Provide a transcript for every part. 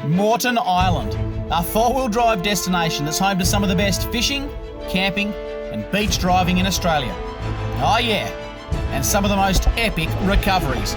Moreton Island, a four-wheel drive destination that's home to some of the best fishing, camping and beach driving in Australia. Oh yeah, and some of the most epic recoveries.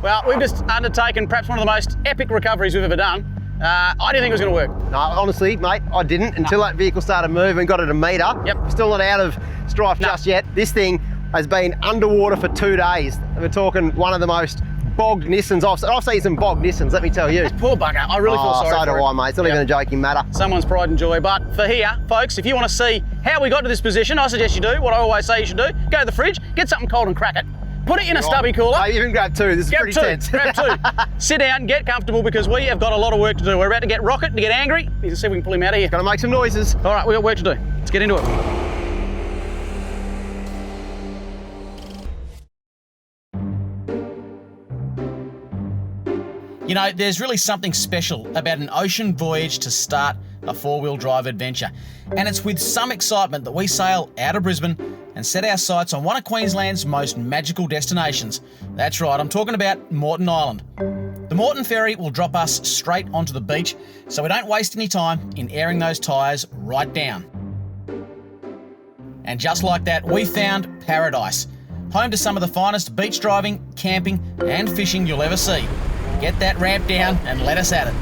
Well, we've just undertaken perhaps one of the most epic recoveries we've ever done. I didn't think it was going to work. No, honestly, mate, I didn't until that vehicle started moving, got it a metre. Yep. Still not out of strife just yet. This thing has been underwater for 2 days. We're talking one of the most bogged Nissans. I've seen some bogged Nissans, let me tell you. Poor bugger, I really feel sorry so for do him. I, mate. It's not even a joking matter. Someone's pride and joy. But for here, folks, if you want to see how we got to this position, I suggest you do what I always say you should do. Go to the fridge, get something cold and crack it. Put it in a stubby cooler. I even grab two. This is pretty tense. Grab two. Sit down, get comfortable because we have got a lot of work to do. We're about to get Rocket to get angry. You can see if we can pull him out of here. Gotta make some noises. All right, we've got work to do. Let's get into it. You know, there's really something special about an ocean voyage to start a four-wheel drive adventure. And it's with some excitement that we sail out of Brisbane and set our sights on one of Queensland's most magical destinations. That's right, I'm talking about Moreton Island. The Moreton ferry will drop us straight onto the beach, so we don't waste any time in airing those tyres right down. And just like that, we found paradise, home to some of the finest beach driving, camping and fishing you'll ever see. Get that ramp down and let us at it.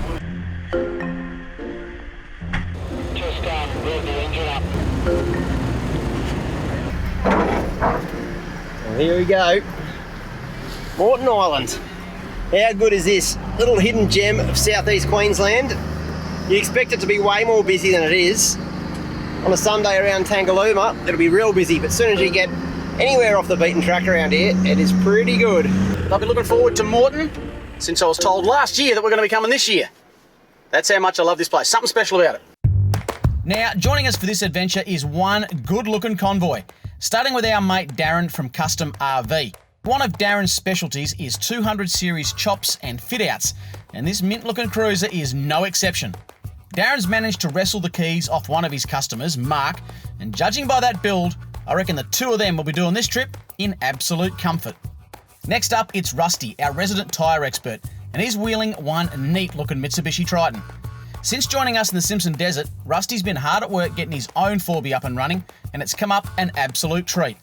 Just rev the engine up. Well, here we go. Moreton Island. How good is this? Little hidden gem of southeast Queensland. You expect it to be way more busy than it is. On a Sunday around Tangalooma, it'll be real busy, but as soon as you get anywhere off the beaten track around here, it is pretty good. I've been looking forward to Moreton since I was told last year that we're going to be coming this year. That's how much I love this place. Something special about it. Now, joining us for this adventure is one good-looking convoy, starting with our mate Darren from Custom RV. One of Darren's specialties is 200 series chops and fit-outs, and this mint-looking cruiser is no exception. Darren's managed to wrestle the keys off one of his customers, Mark, and judging by that build, I reckon the two of them will be doing this trip in absolute comfort. Next up, it's Rusty, our resident tyre expert, and he's wheeling one neat-looking Mitsubishi Triton. Since joining us in the Simpson Desert, Rusty's been hard at work getting his own 4B up and running, and it's come up an absolute treat.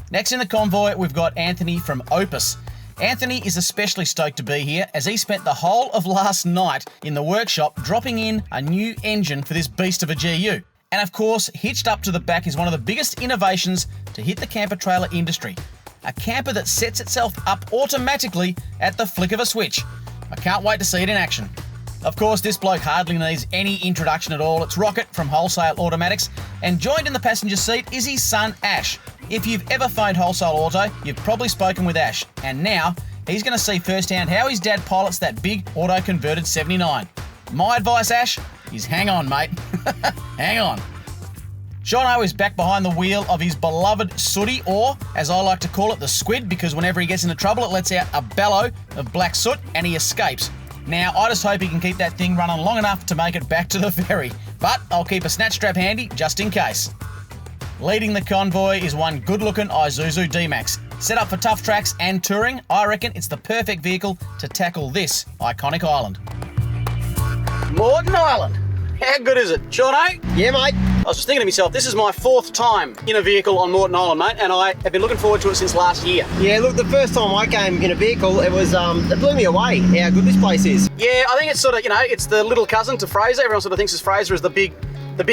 Next in the convoy, we've got Anthony from Opus. Anthony is especially stoked to be here as he spent the whole of last night in the workshop dropping in a new engine for this beast of a GU. And of course, hitched up to the back is one of the biggest innovations to hit the camper trailer industry. A camper that sets itself up automatically at the flick of a switch. I can't wait to see it in action. Of course, this bloke hardly needs any introduction at all. It's Rocket from Wholesale Automatics, and joined in the passenger seat is his son Ash. If you've ever phoned Wholesale Auto, you've probably spoken with Ash, and now he's going to see firsthand how his dad pilots that big auto-converted 79. My advice, Ash, is hang on, mate. Hang on. Shaun is back behind the wheel of his beloved sooty, or as I like to call it, the squid, because whenever he gets into trouble it lets out a bellow of black soot and he escapes. Now, I just hope he can keep that thing running long enough to make it back to the ferry, but I'll keep a snatch strap handy just in case. Leading the convoy is one good-looking Isuzu D-Max. Set up for tough tracks and touring, I reckon it's the perfect vehicle to tackle this iconic island. Moreton Island. How good is it? Shaun? Yeah, mate. I was just thinking to myself, this is my 4th time in a vehicle on Moreton Island, mate, and I have been looking forward to it since last year. Yeah, look, the first time I came in a vehicle, it blew me away how good this place is. Yeah, I think it's sort of, it's the little cousin to Fraser. Everyone sort of thinks Fraser is the big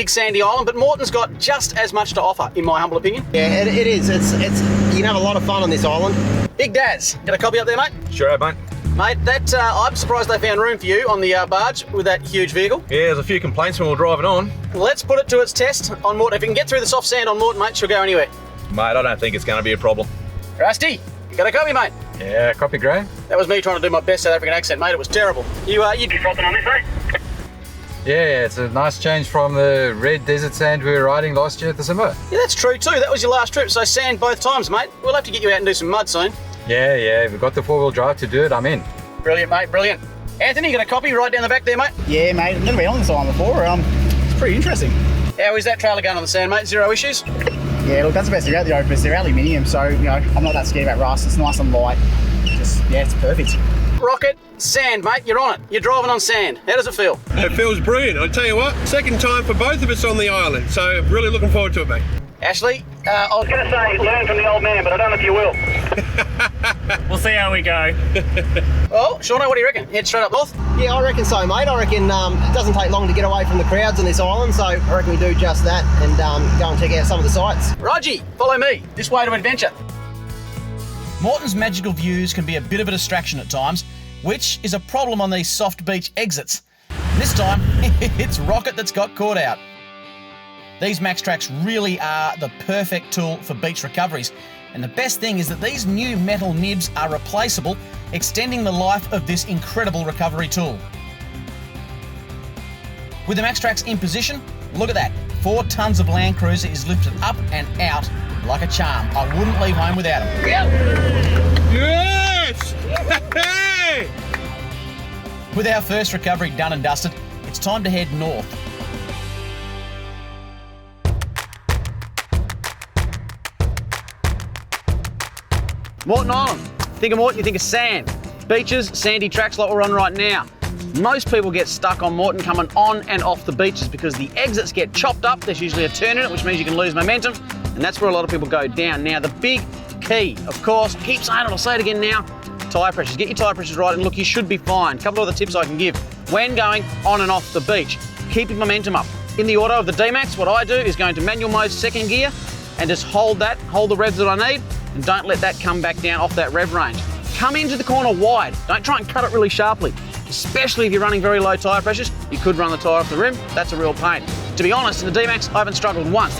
sandy island, but Moreton's got just as much to offer, in my humble opinion. Yeah, it is. You can have a lot of fun on this island. Big Daz, got a copy up there, mate? Sure have, mate. Mate, I'm surprised they found room for you on the barge with that huge vehicle. Yeah, there's a few complaints when we were driving on. Let's put it to its test on Moreton. If it can get through the soft sand on Moreton, mate, she'll go anywhere. Mate, I don't think it's going to be a problem. Rusty, you got a copy, mate? Yeah, copy, Graham. That was me trying to do my best South African accent, mate. It was terrible. You'd be frothing on this, mate? Yeah, it's a nice change from the red desert sand we were riding last year at the Simba. Yeah, that's true too. That was your last trip, so sand both times, mate. We'll have to get you out and do some mud soon. Yeah, we've got the four-wheel drive to do it, I'm in. Brilliant, mate, brilliant. Anthony, you got a copy right down the back there, mate? Yeah, mate. I've never been on this island before. It's pretty interesting. How is that trailer going on the sand, mate? Zero issues? Yeah, look, that's the best thing about the Opus. They're aluminium, so, you know, I'm not that scared about rust. It's nice and light. Yeah, it's perfect. Rocket, sand, mate. You're on it. You're driving on sand. How does it feel? It feels brilliant. I tell you what, second time for both of us on the island, so really looking forward to it, mate. Ashley, I was going to say, learn from the old man, but I don't know if you will. We'll see how we go. well, Shaun, what do you reckon? Head straight up north? Yeah, I reckon so, mate. I reckon it doesn't take long to get away from the crowds on this island, so I reckon we do just that and go and check out some of the sights. Raji, follow me. This way to adventure. Moreton's magical views can be a bit of a distraction at times, which is a problem on these soft beach exits. This time, it's Rocket that's got caught out. These Max Tracks really are the perfect tool for beach recoveries, and the best thing is that these new metal nibs are replaceable, extending the life of this incredible recovery tool. With the Max Tracks in position, look at that. 4 tonnes of LandCruiser is lifted up and out like a charm. I wouldn't leave home without him. Yes! Hey! With our first recovery done and dusted, it's time to head north. Moreton Island. Think of Moreton, you think of sand. Beaches, sandy tracks like we're on right now. Most people get stuck on Moreton coming on and off the beaches because the exits get chopped up. There's usually a turn in it, which means you can lose momentum, and that's where a lot of people go down. Now, the big key, of course, keep saying it, I'll say it again now, tyre pressures. Get your tyre pressures right, and look, you should be fine. A couple of other tips I can give when going on and off the beach. Keep your momentum up. In the auto of the D-Max, what I do is go into manual mode, second gear, and just hold the revs that I need, and don't let that come back down off that rev range. Come into the corner wide. Don't try and cut it really sharply, especially if you're running very low tyre pressures. You could run the tyre off the rim. That's a real pain. To be honest, in the D-Max, I haven't struggled once.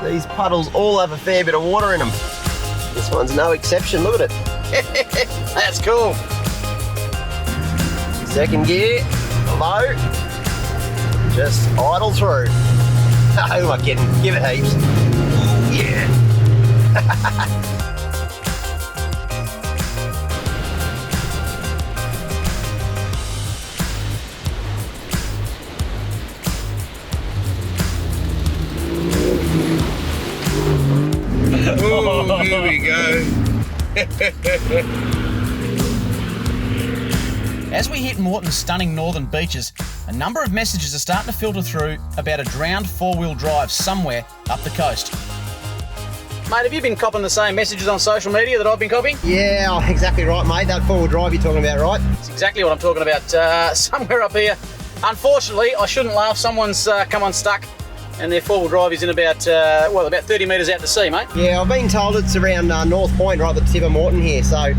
These puddles all have a fair bit of water in them. This one's no exception, look at it. That's cool. Second gear, low, just idle through. Who am I kidding? Give it heaps. Yeah. Oh, here we go. As we hit Moreton's stunning northern beaches, a number of messages are starting to filter through about a drowned four-wheel drive somewhere up the coast. Mate, have you been copping the same messages on social media that I've been copying? Yeah, oh, exactly right, mate. That four-wheel drive you're talking about, right? That's exactly what I'm talking about. Somewhere up here, unfortunately, I shouldn't laugh, someone's come unstuck and their four-wheel drive is in about 30 metres out to sea, mate. Yeah, I've been told it's around North Point, right at the tip of Moreton here, so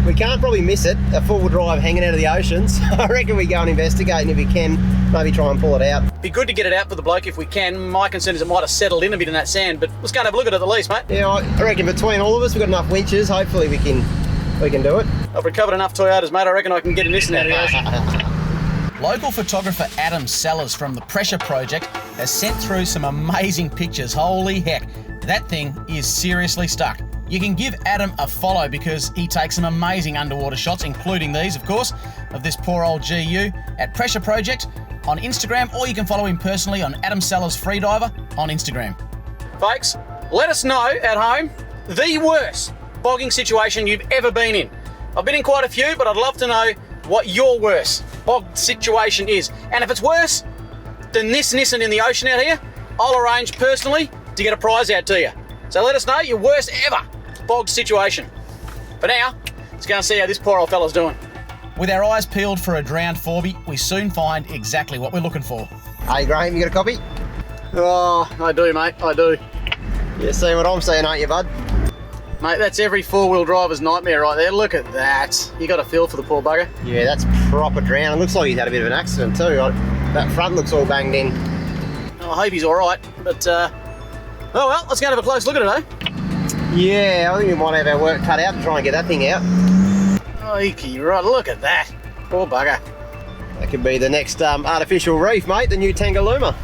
we can't probably miss it, a four-wheel drive hanging out of the ocean. So I reckon we go and investigate, and if we can, maybe try and pull it out. Be good to get it out for the bloke if we can. My concern is it might have settled in a bit in that sand, but let's go and have a look at it at least, mate. Yeah, I reckon between all of us, we've got enough winches. Hopefully we can do it. I've recovered enough Toyotas, mate. I reckon I can get in this and out of the ocean. Local photographer Adam Sellers from the Pressure Project has sent through some amazing pictures. Holy heck, that thing is seriously stuck. You can give Adam a follow because he takes some amazing underwater shots, including these, of course, of this poor old GU at Pressure Project on Instagram, or you can follow him personally on Adam Sellers Freediver on Instagram. Folks, let us know at home the worst bogging situation you've ever been in. I've been in quite a few, but I'd love to know what your worst bogged situation is. And if it's worse than this Nissan in the ocean out here, I'll arrange personally to get a prize out to you. So let us know your worst ever bogged situation. For now, let's go and see how this poor old fella's doing. With our eyes peeled for a drowned Forby, we soon find exactly what we're looking for. Hey Graham, you got a copy? Oh, I do, mate, I do. You're seeing what I'm seeing, aren't you, bud? Mate, that's every four-wheel driver's nightmare right there. Look at that. You got a feel for the poor bugger. Yeah, that's proper drown. It looks like he's had a bit of an accident too. That front looks all banged in. I hope he's all right, but oh well, let's go and have a close look at it, eh? Yeah, I think we might have our work cut out to try and get that thing out. Oh, you're right, look at that. Poor bugger. That could be the next artificial reef, mate, the new Tangaluma.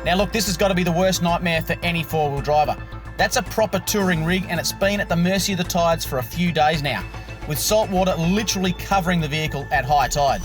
Now look, this has got to be the worst nightmare for any four-wheel driver. That's a proper touring rig, and it's been at the mercy of the tides for a few days now, with salt water literally covering the vehicle at high tide.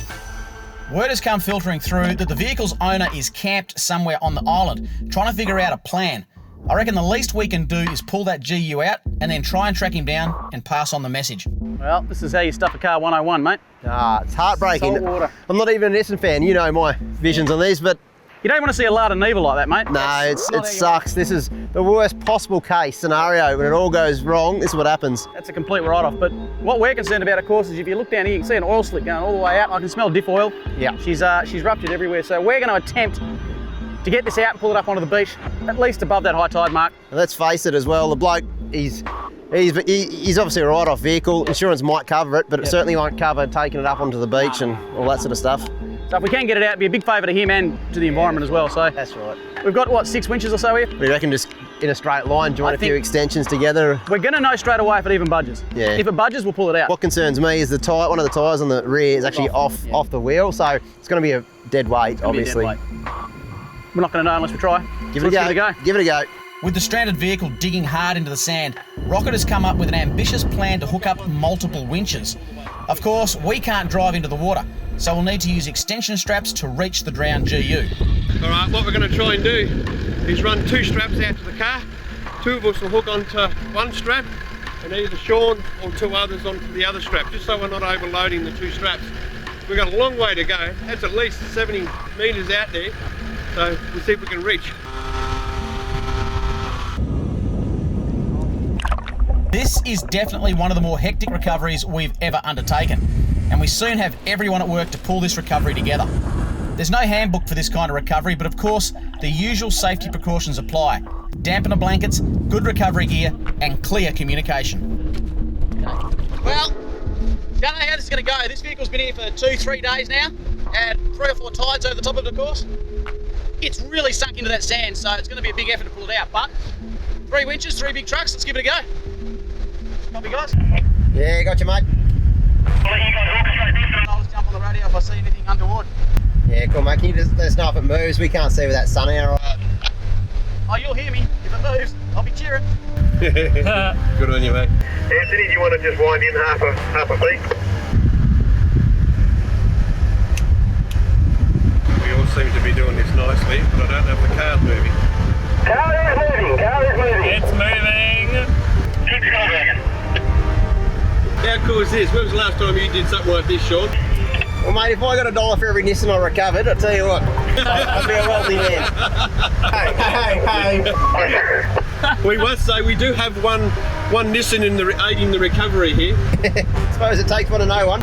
Word has come filtering through that the vehicle's owner is camped somewhere on the island, trying to figure out a plan. I reckon the least we can do is pull that GU out and then try and track him down and pass on the message. Well, this is how you stuff a car 101, mate. It's heartbreaking. Salt water. I'm not even an Essendon fan. You know my visions on these, but You don't want to see a Larder Neva like that, mate. no, it sucks. This is the worst possible case scenario. When it all goes wrong, this is what happens. That's a complete write-off. But what we're concerned about, of course, is if you look down here, you can see an oil slick going all the way out. I can smell diff oil. Yeah. She's ruptured everywhere. So we're going to attempt to get this out and pull it up onto the beach, at least above that high tide mark. And let's face it as well, the bloke, he's obviously a write-off vehicle. Insurance might cover it, but it certainly won't cover taking it up onto the beach and all that sort of stuff. So if we can get it out, it'd be a big favour to him and to the environment as well. So That's right. we've got, what, 6 winches or so here? We reckon just in a straight line, join I a few think- extensions together. We're going to know straight away if it even budges. Yeah. If it budges, we'll pull it out. What concerns me is the tyre, one of the tyres on the rear is actually off the wheel, so it's going to be a dead weight, It'll be a dead obviously. weight. We're not going to know unless we try. Give So it a let's go. Give it a go. Give it a go. With the stranded vehicle digging hard into the sand, Rocket has come up with an ambitious plan to hook up multiple winches. Of course, we can't drive into the water, so we'll need to use extension straps to reach the drowned GU. All right, what we're going to try and do is run 2 straps out to the car. 2 of us will hook onto one strap and either Shaun or 2 others onto the other strap, just so we're not overloading the 2 straps. We've got a long way to go. That's at least 70 metres out there, so we'll see if we can reach. This is definitely one of the more hectic recoveries we've ever undertaken, and we soon have everyone at work to pull this recovery together. There's no handbook for this kind of recovery, but of course, the usual safety precautions apply. Dampener blankets, good recovery gear, and clear communication. Well, don't know how this is going to go. This vehicle's been here for 2-3 days now, and 3 or 4 tides over the top of it, of course. It's really sunk into that sand, so it's going to be a big effort to pull it out, but 3 winches, 3 big trucks, let's give it a go. Copy, guys. Yeah, got you, mate. I'll just jump on the radio if I see anything untoward. Yeah, cool, mate. Can you just let us know if it moves? We can't see with that sun out. Oh, you'll hear me. If it moves, I'll be cheering. Good on you, mate. Anthony, do you want to just wind in half a feet? We all seem to be doing this nicely, but I don't know if the car's moving. Car is moving. It's moving. Keep going, Dragon. How cool is this? When was the last time you did something like this, Shaun? Well, mate, if I got $1 for every Nissan I recovered, I'll tell you what, I'd be a wealthy man. Hey. We must say we do have one Nissan aiding the recovery here. Suppose it takes one to know one.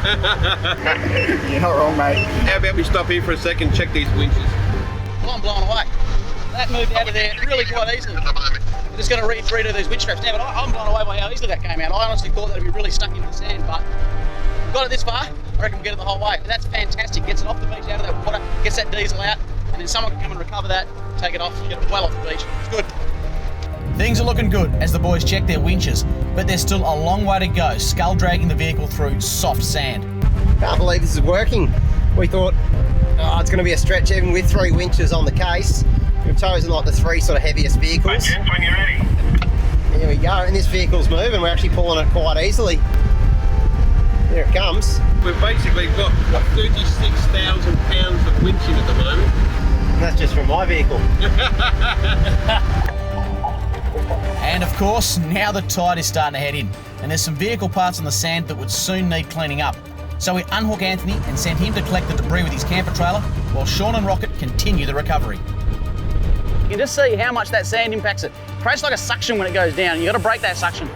You're not wrong, mate. How about we stop here for a second, check these winches? Well, I'm blown away. That moved out of there really quite easily. I'm just going to redo these winch straps now, but I'm blown away by how easily that came out. I honestly thought that would be really stuck into the sand, but we've got it this far. I reckon we'll get it the whole way. And that's fantastic. Gets it off the beach, out of that water, gets that diesel out, and then someone can come and recover that, take it off, get it well off the beach. It's good. Things are looking good as the boys check their winches, but there's still a long way to go, skull dragging the vehicle through soft sand. Can't believe this is working. We thought, it's going to be a stretch even with 3 winches on the case. We've chosen like the 3 sort of heaviest vehicles. Gents, when you're ready. Here we go, and this vehicle's moving. We're actually pulling it quite easily. There it comes. We've basically got 36,000 pounds of winching at the moment. And that's just from my vehicle. And of course, now the tide is starting to head in, and there's some vehicle parts on the sand that would soon need cleaning up. So we unhook Anthony and send him to collect the debris with his camper trailer, while Shaun and Rocket continue the recovery. You can just see how much that sand impacts it. It creates like a suction when it goes down. You've got to break that suction.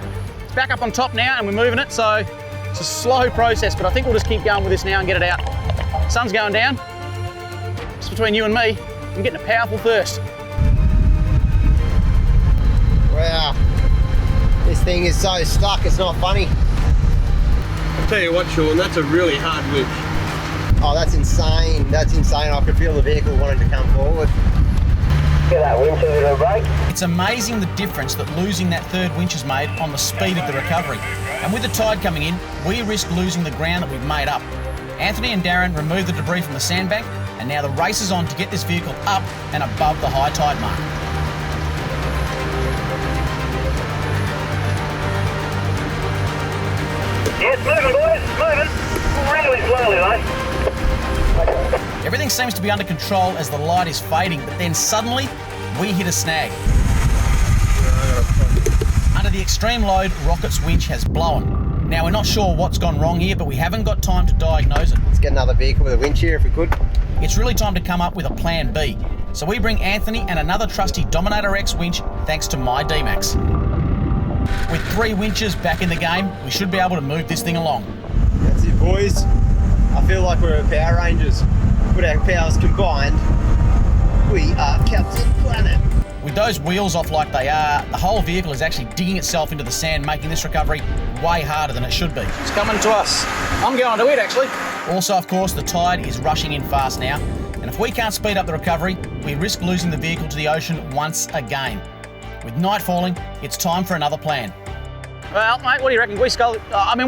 It's back up on top now and we're moving it, so it's a slow process, but I think we'll just keep going with this now and get it out. Sun's going down. Just between you and me, I'm getting a powerful thirst. Wow. This thing is so stuck, it's not funny. I'll tell you what, Shaun, that's a really hard winch. Oh, that's insane. That's insane. I could feel the vehicle wanting to come forward. Get that winch a little break. It's amazing the difference that losing that third winch has made on the speed of the recovery. And with the tide coming in, we risk losing the ground that we've made up. Anthony and Darren remove the debris from the sandbank, and now the race is on to get this vehicle up and above the high tide mark. It's moving, boys. It's moving. Really slowly, though. Everything seems to be under control as the light is fading, but then suddenly we hit a snag. Under the extreme load, Rocket's winch has blown. Now we're not sure what's gone wrong here, but we haven't got time to diagnose it. Let's get another vehicle with a winch here if we could. It's really time to come up with a plan B. So we bring Anthony and another trusty Dominator X winch thanks to my D-Max. With 3 winches back in the game, we should be able to move this thing along. That's it, boys. I feel like we're Power Rangers. With our powers combined, we are Captain Planet. With those wheels off like they are, the whole vehicle is actually digging itself into the sand, making this recovery way harder than it should be. It's coming to us. I'm going to it, actually. Also, of course, the tide is rushing in fast now, and if we can't speed up the recovery, we risk losing the vehicle to the ocean once again. With night falling, it's time for another plan. Well, mate, what do you reckon?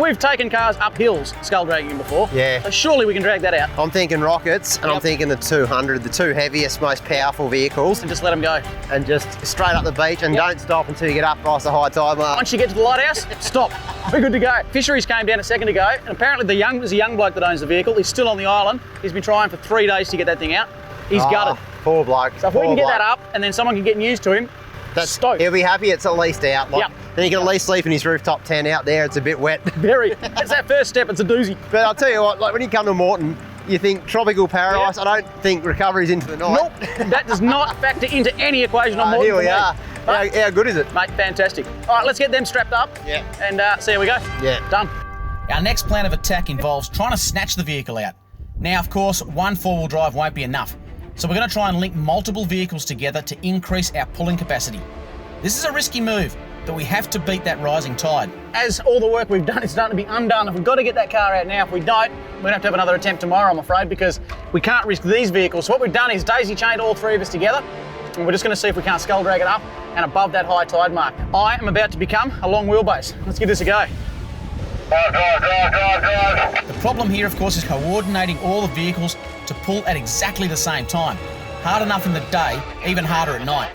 We've taken cars up hills, skull dragging them before. Yeah. So surely we can drag that out. I'm thinking rockets, and I'm thinking the 200, the 2 heaviest, most powerful vehicles. And just let them go. And just straight up the beach, and don't stop until you get up past the high tide mark. Once you get to the lighthouse, stop. We're good to go. Fisheries came down a second ago, and apparently there's a young bloke that owns the vehicle. He's still on the island. He's been trying for 3 days to get that thing out. He's gutted. Poor bloke. So if we can get that up, and then someone can get news to him, that's stoked. He'll be happy it's at least out. Yep. Then he can at least sleep in his rooftop tent out there. It's a bit wet. Very. That's that first step. It's a doozy. But I'll tell you what, like when you come to Moreton, you think tropical paradise. Yep. I don't think recovery's into the night. Nope. That does not factor into any equation on Moreton. Here we are. How good is it? Mate, fantastic. All right, let's get them strapped up. Yeah. And see how we go. Yeah. Done. Our next plan of attack involves trying to snatch the vehicle out. Now, of course, one 4-wheel drive won't be enough, so we're going to try and link multiple vehicles together to increase our pulling capacity. This is a risky move, but we have to beat that rising tide. As all the work we've done is starting to be undone, if we've got to get that car out now, if we don't, we're going to have another attempt tomorrow, I'm afraid, because we can't risk these vehicles. So what we've done is daisy-chained all 3 of us together, and we're just going to see if we can't skull drag it up and above that high tide mark. I am about to become a long wheelbase. Let's give this a go. Drive. The problem here, of course, is coordinating all the vehicles to pull at exactly the same time. Hard enough in the day, even harder at night.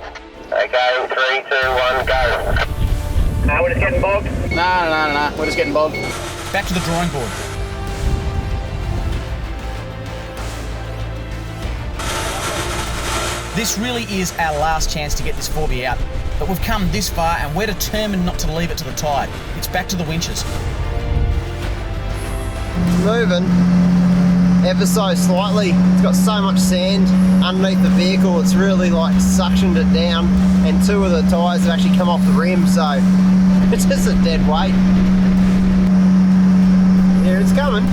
Okay, 3, 2, 1, go. Now we're just getting bogged. No. We're just getting bogged. Back to the drawing board. This really is our last chance to get this 4B out, but we've come this far and we're determined not to leave it to the tide. It's back to the winches. Moving ever so slightly. It's got so much sand underneath the vehicle, it's really like suctioned it down, and 2 of the tyres have actually come off the rim, so it's just a dead weight. Here it's coming.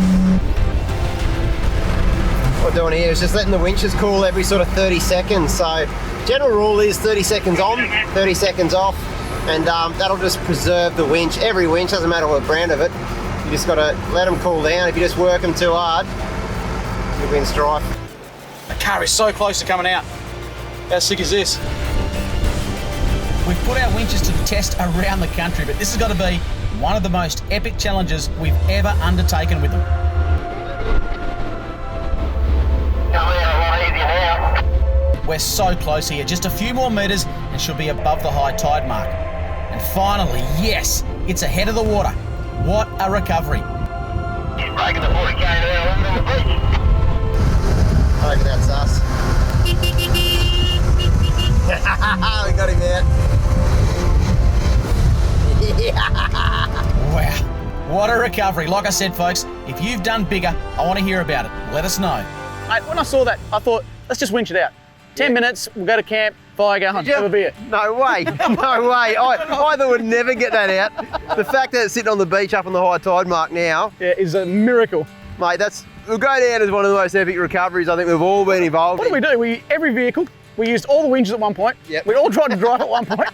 What we're doing here is just letting the winches cool every sort of 30 seconds. So general rule is 30 seconds on, 30 seconds off, and that'll just preserve the winch. Every winch, doesn't matter what brand of it, you just got to let them cool down. If you just work them too hard, you'll be in strife. The car is so close to coming out. How sick is this? We've put our winches to the test around the country, but this has got to be one of the most epic challenges we've ever undertaken with them. We're so close here, just a few more metres and she'll be above the high tide mark. And finally, yes, it's ahead of the water. What a recovery. He's breaking the 40k now on the beach. I reckon that's us. We got him out. Wow, what a recovery. Like I said, folks, if you've done bigger, I want to hear about it. Let us know. Mate, when I saw that, I thought, let's just winch it out. 10 minutes, we'll go to camp, fire gun, have a beer. No way, no way. I would never get that out. The fact that it's sitting on the beach up on the high tide mark now, yeah, is a miracle. Mate, we'll go down as one of the most epic recoveries I think we've all been involved in. What did we do? Every vehicle, we used all the winches at one point. Yep. We all tried to drive at one point.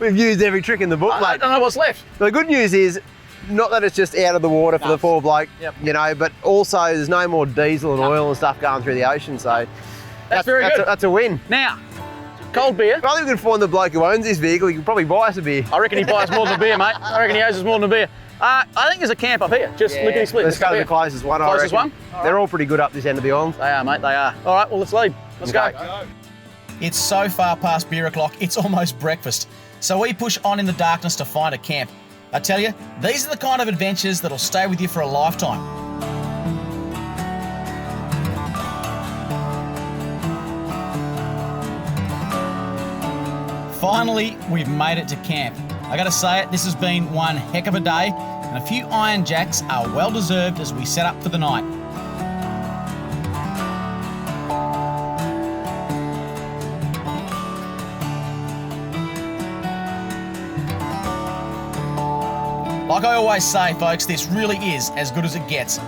We've used every trick in the book, mate. I don't know what's left. The good news is, not that it's just out of the water for the poor bloke, you know, but also there's no more diesel and oil and stuff going through the ocean, so that's very good. That's a win. Now, cold beer. I think we can find the bloke who owns this vehicle. He can probably buy us a beer. I reckon he buys more than a beer, mate. I reckon he owes us more than a beer. I think there's a camp up here, just lickety split. Let's go to the closest one, Closest one? They're all pretty good up this end of the island. They are, mate, they are. All right, well, let's leave. Let's go. It's so far past beer o'clock, it's almost breakfast. So we push on in the darkness to find a camp. I tell you, these are the kind of adventures that'll stay with you for a lifetime. Finally, we've made it to camp. I gotta say it, this has been one heck of a day, and a few Iron Jacks are well deserved as we set up for the night. Like I always say, folks, this really is as good as it gets,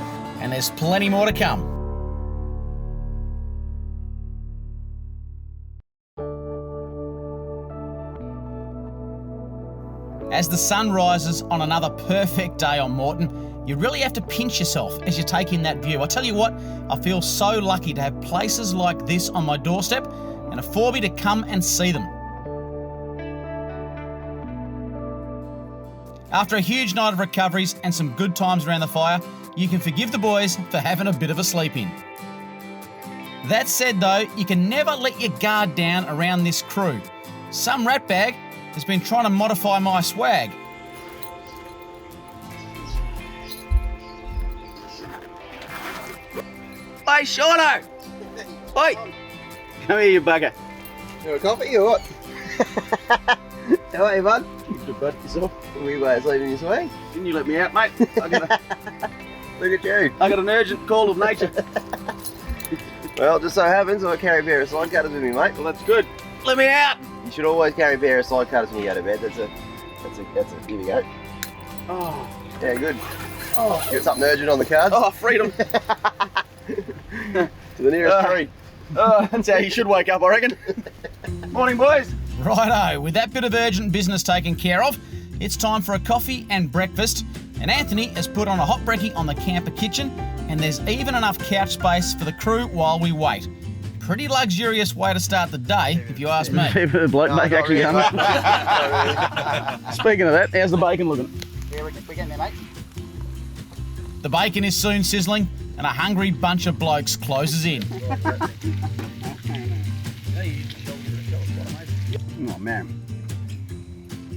and there's plenty more to come. As the sun rises on another perfect day on Moreton, you really have to pinch yourself as you take in that view. I tell you what, I feel so lucky to have places like this on my doorstep and a forbie to come and see them. After a huge night of recoveries and some good times around the fire, you can forgive the boys for having a bit of a sleep in. That said though, you can never let your guard down around this crew. Some ratbag has been trying to modify my swag. Hey, Shaun! Oi! Come here, you bugger. You want a coffee or what? How are you, bud? Good bud, yourself. We were sleeping this way. Didn't you let me out, mate? Look at you. I got an urgent call of nature. Well, it just so happens I carry a pair of slide cutters with me, mate. Well, that's good. Let me out! You should always carry a pair of slide cutters when you go to bed. That's it. Here we go. Oh, Yeah, good. oh, Got something urgent on the cards? oh, freedom. To the nearest tree. Oh, that's how you should wake up, I reckon. Morning, boys. Righto, with that bit of urgent business taken care of, it's time for a coffee and breakfast. And Anthony has put on a hot brekkie on the camper kitchen, and there's even enough couch space for the crew while we wait. Pretty luxurious way to start the day, if you ask me. The bloke make actually really. Speaking of that, how's the bacon looking? Yeah, we're getting there, mate. The bacon is soon sizzling, and a hungry bunch of blokes closes in. Oh man.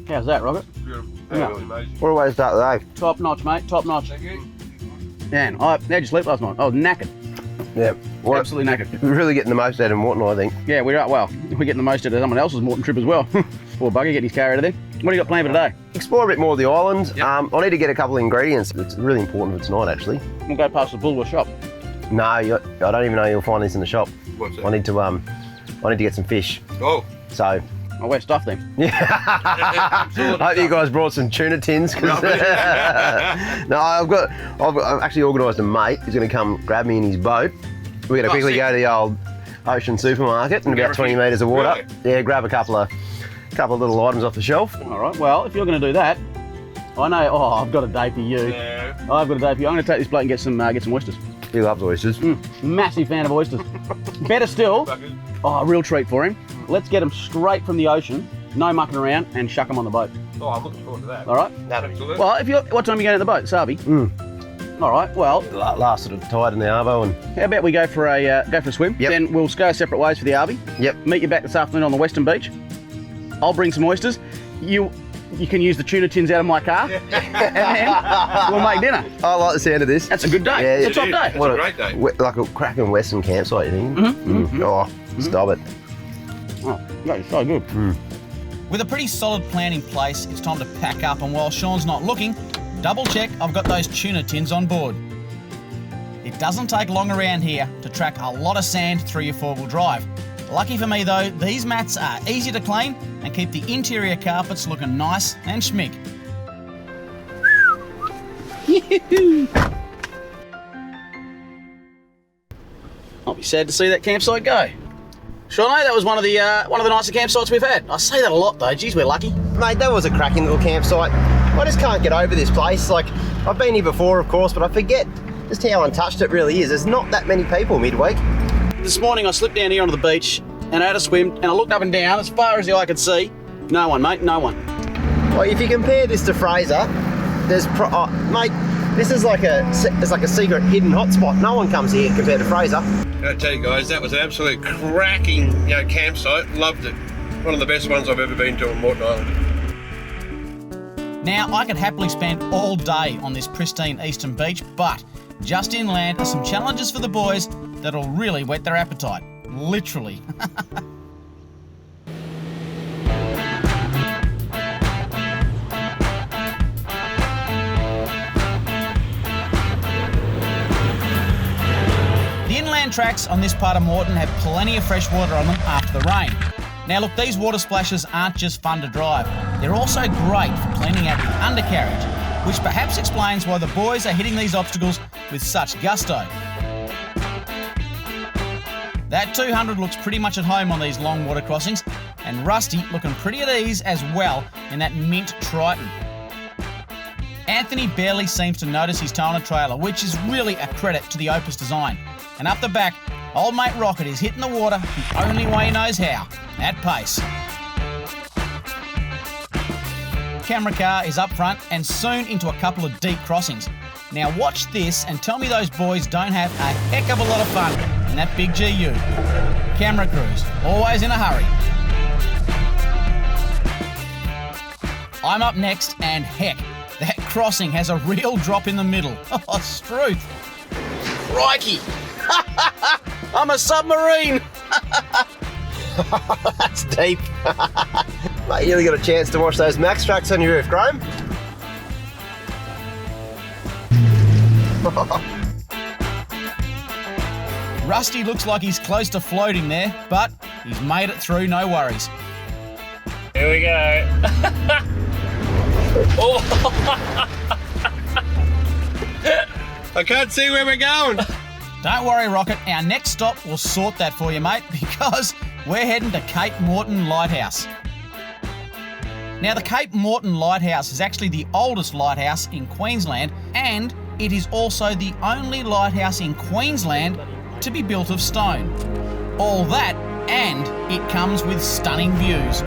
How's that, Robert? What a way to start the day. Top notch, mate. Top notch. Man, how'd you sleep last night? I was knackered. Yeah. Absolutely knackered. We're really getting the most out of Moreton, I think. Yeah, we are. Well, we're getting the most out of someone else's Moreton trip as well. Poor bugger getting his car out of there. What do you got planned for today? Explore a bit more of the island. Yep. I need to get a couple of ingredients. It's really important for tonight, actually. We'll go past the Bulwer shop. No, I don't even know you'll find this in the shop. What's that? I need to get some fish. Oh, So, Oh, we're stuffed then. I hope you guys brought some tuna tins. 'Cause no, I've actually organised a mate who's going to come grab me in his boat. We're going to quickly go to the old Ocean supermarket and about 20 metres of water. Really? Yeah, grab a couple of little items off the shelf. All right. Well, if you're going to do that, I know. Oh, I've got a day for you. yeah. I've got a day for you. I'm going to take this bloke and get some oysters. He loves oysters. Massive fan of oysters. Better still, Buggers. a real treat for him. Let's get them straight from the ocean, no mucking around, and shuck them on the boat. Oh, I'm looking forward to that. All right. Absolutely. Well, what time are you going to the boat, Sabi? All right. Well, Last sort of tide in the arvo and how about we go for a swim? Yep. Then we'll go separate ways for the RV. Yep. Meet you back this afternoon on the Western Beach. I'll bring some oysters. You can use the tuna tins out of my car, and then we'll make dinner. I like the sound of this. That's a good day. Yeah, It's a top day. It's a great day. Like a cracking Western campsite, you think? Oh, stop it. Oh, that's so good. With a pretty solid plan in place, it's time to pack up, and while Shaun's not looking, double check I've got those tuna tins on board. It doesn't take long around here to track a lot of sand through your four-wheel drive. Lucky for me though, these mats are easy to clean and keep the interior carpets looking nice and schmick. I'll be sad to see that campsite go. Shaun, that was one of the nicer campsites we've had. I say that a lot though. Geez, we're lucky. Mate, that was a cracking little campsite. I just can't get over this place. Like, I've been here before, of course, but I forget just how untouched it really is. There's not that many people midweek. This morning I slipped down here onto the beach and I had a swim and I looked up and down as far as the eye could see. No one, mate, no one. Well, if you compare this to Fraser, there's mate, this is like it's like a secret hidden hotspot. No one comes here compared to Fraser. I tell you guys, that was an absolute cracking, campsite. Loved it. One of the best ones I've ever been to on Moreton Island. Now, I could happily spend all day on this pristine eastern beach, but just inland are some challenges for the boys that'll really whet their appetite. Literally. The inland tracks on this part of Moreton have plenty of fresh water on them after the rain. Now look, these water splashes aren't just fun to drive, they're also great for cleaning out the undercarriage, which perhaps explains why the boys are hitting these obstacles with such gusto. That 200 looks pretty much at home on these long water crossings, and Rusty looking pretty at ease as well in that mint Triton. Anthony barely seems to notice his toe on a trailer, which is really a credit to the Opus design. And up the back, old mate Rocket is hitting the water the only way he knows how, at pace. Camera car is up front and soon into a couple of deep crossings. Now watch this and tell me those boys don't have a heck of a lot of fun in that big GU. Camera crews, always in a hurry. I'm up next and heck, that crossing has a real drop in the middle. Oh, Struth. Crikey. I'm a submarine. That's deep. Mate, you really got a chance to watch those max tracks on your roof, Graham. Rusty looks like he's close to floating there, but he's made it through, no worries. Here we go. I can't see where we're going. Don't worry, Rocket, our next stop will sort that for you, mate, because we're heading to Cape Moreton Lighthouse. Now, the Cape Moreton Lighthouse is actually the oldest lighthouse in Queensland, and it is also the only lighthouse in Queensland to be built of stone. All that, and it comes with stunning views.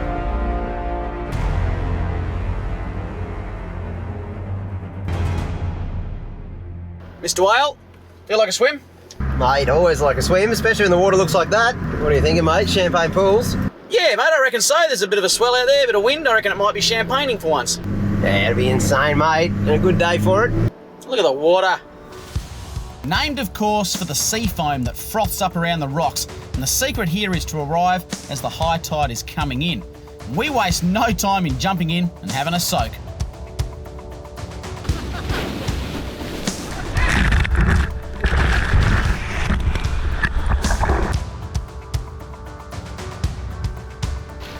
Mr. Whale, feel like a swim? Mate, always like a swim, especially when the water looks like that. What are you thinking, mate? Champagne pools? Yeah, mate, I reckon so. There's a bit of a swell out there, a bit of wind. I reckon it might be champagning for once. Yeah, it'll be insane, mate. And a good day for it. Look at the water. Named, of course, for the sea foam that froths up around the rocks, and the secret here is to arrive as the high tide is coming in. We waste no time in jumping in and having a soak.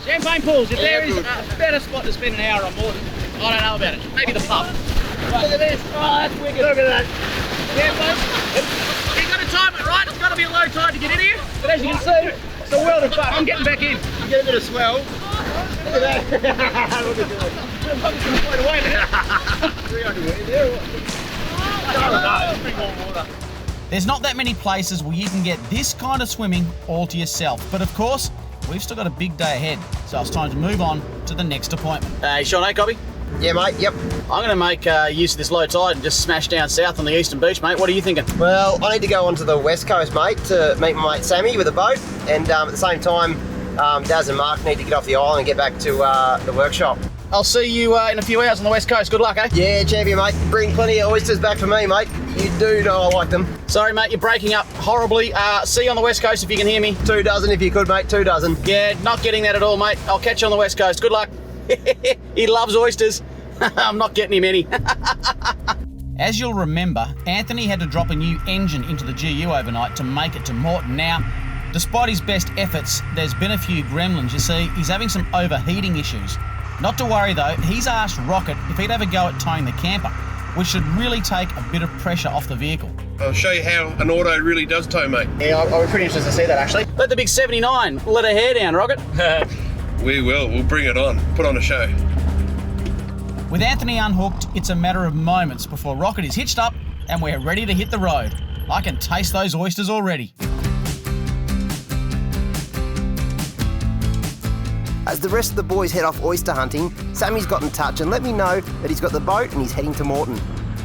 Champagne pools, if there is a better spot to spend an hour on Moreton, I don't know about it. Maybe the pub. But look at this. Oh, that's wicked. Look at that. Yeah, folks. You've got to time it right. It's got to be a low tide to get in here. But as you can see, it's a world of fun. I'm getting back in. You get a bit of swell. Look at that. Look at that. I'm probably going to float away now. There's not that many places where you can get this kind of swimming all to yourself. But of course, we've still got a big day ahead, so it's time to move on to the next appointment. Hey, Shaun, copy? Yeah, mate, yep. I'm going to make use of this low tide and just smash down south on the eastern beach, mate. What are you thinking? Well, I need to go onto the west coast, mate, to meet my mate Sammy with a boat, and at the same time, Daz and Mark need to get off the island and get back to the workshop. I'll see you in a few hours on the west coast. Good luck, eh? Yeah, champion, mate. Bring plenty of oysters back for me, mate. You do know I like them. Sorry, mate, you're breaking up horribly. See you on the west coast if you can hear me. 2 dozen if you could, mate, 2 dozen. Yeah, not getting that at all, mate. I'll catch you on the west coast. Good luck. He loves oysters. I'm not getting him any. As you'll remember, Anthony had to drop a new engine into the GU overnight to make it to Moreton. Now, despite his best efforts, there's been a few gremlins. You see, he's having some overheating issues. Not to worry though, he's asked Rocket if he'd have a go at towing the camper, which should really take a bit of pressure off the vehicle. I'll show you how an auto really does tow, mate. Yeah, I'll be pretty interested to see that actually. Let the big 79 let her hair down, Rocket. We will. We'll bring it on. Put on a show. With Anthony unhooked, it's a matter of moments before Rocket is hitched up and we're ready to hit the road. I can taste those oysters already. As the rest of the boys head off oyster hunting, Sammy's got in touch and let me know that he's got the boat and he's heading to Moreton.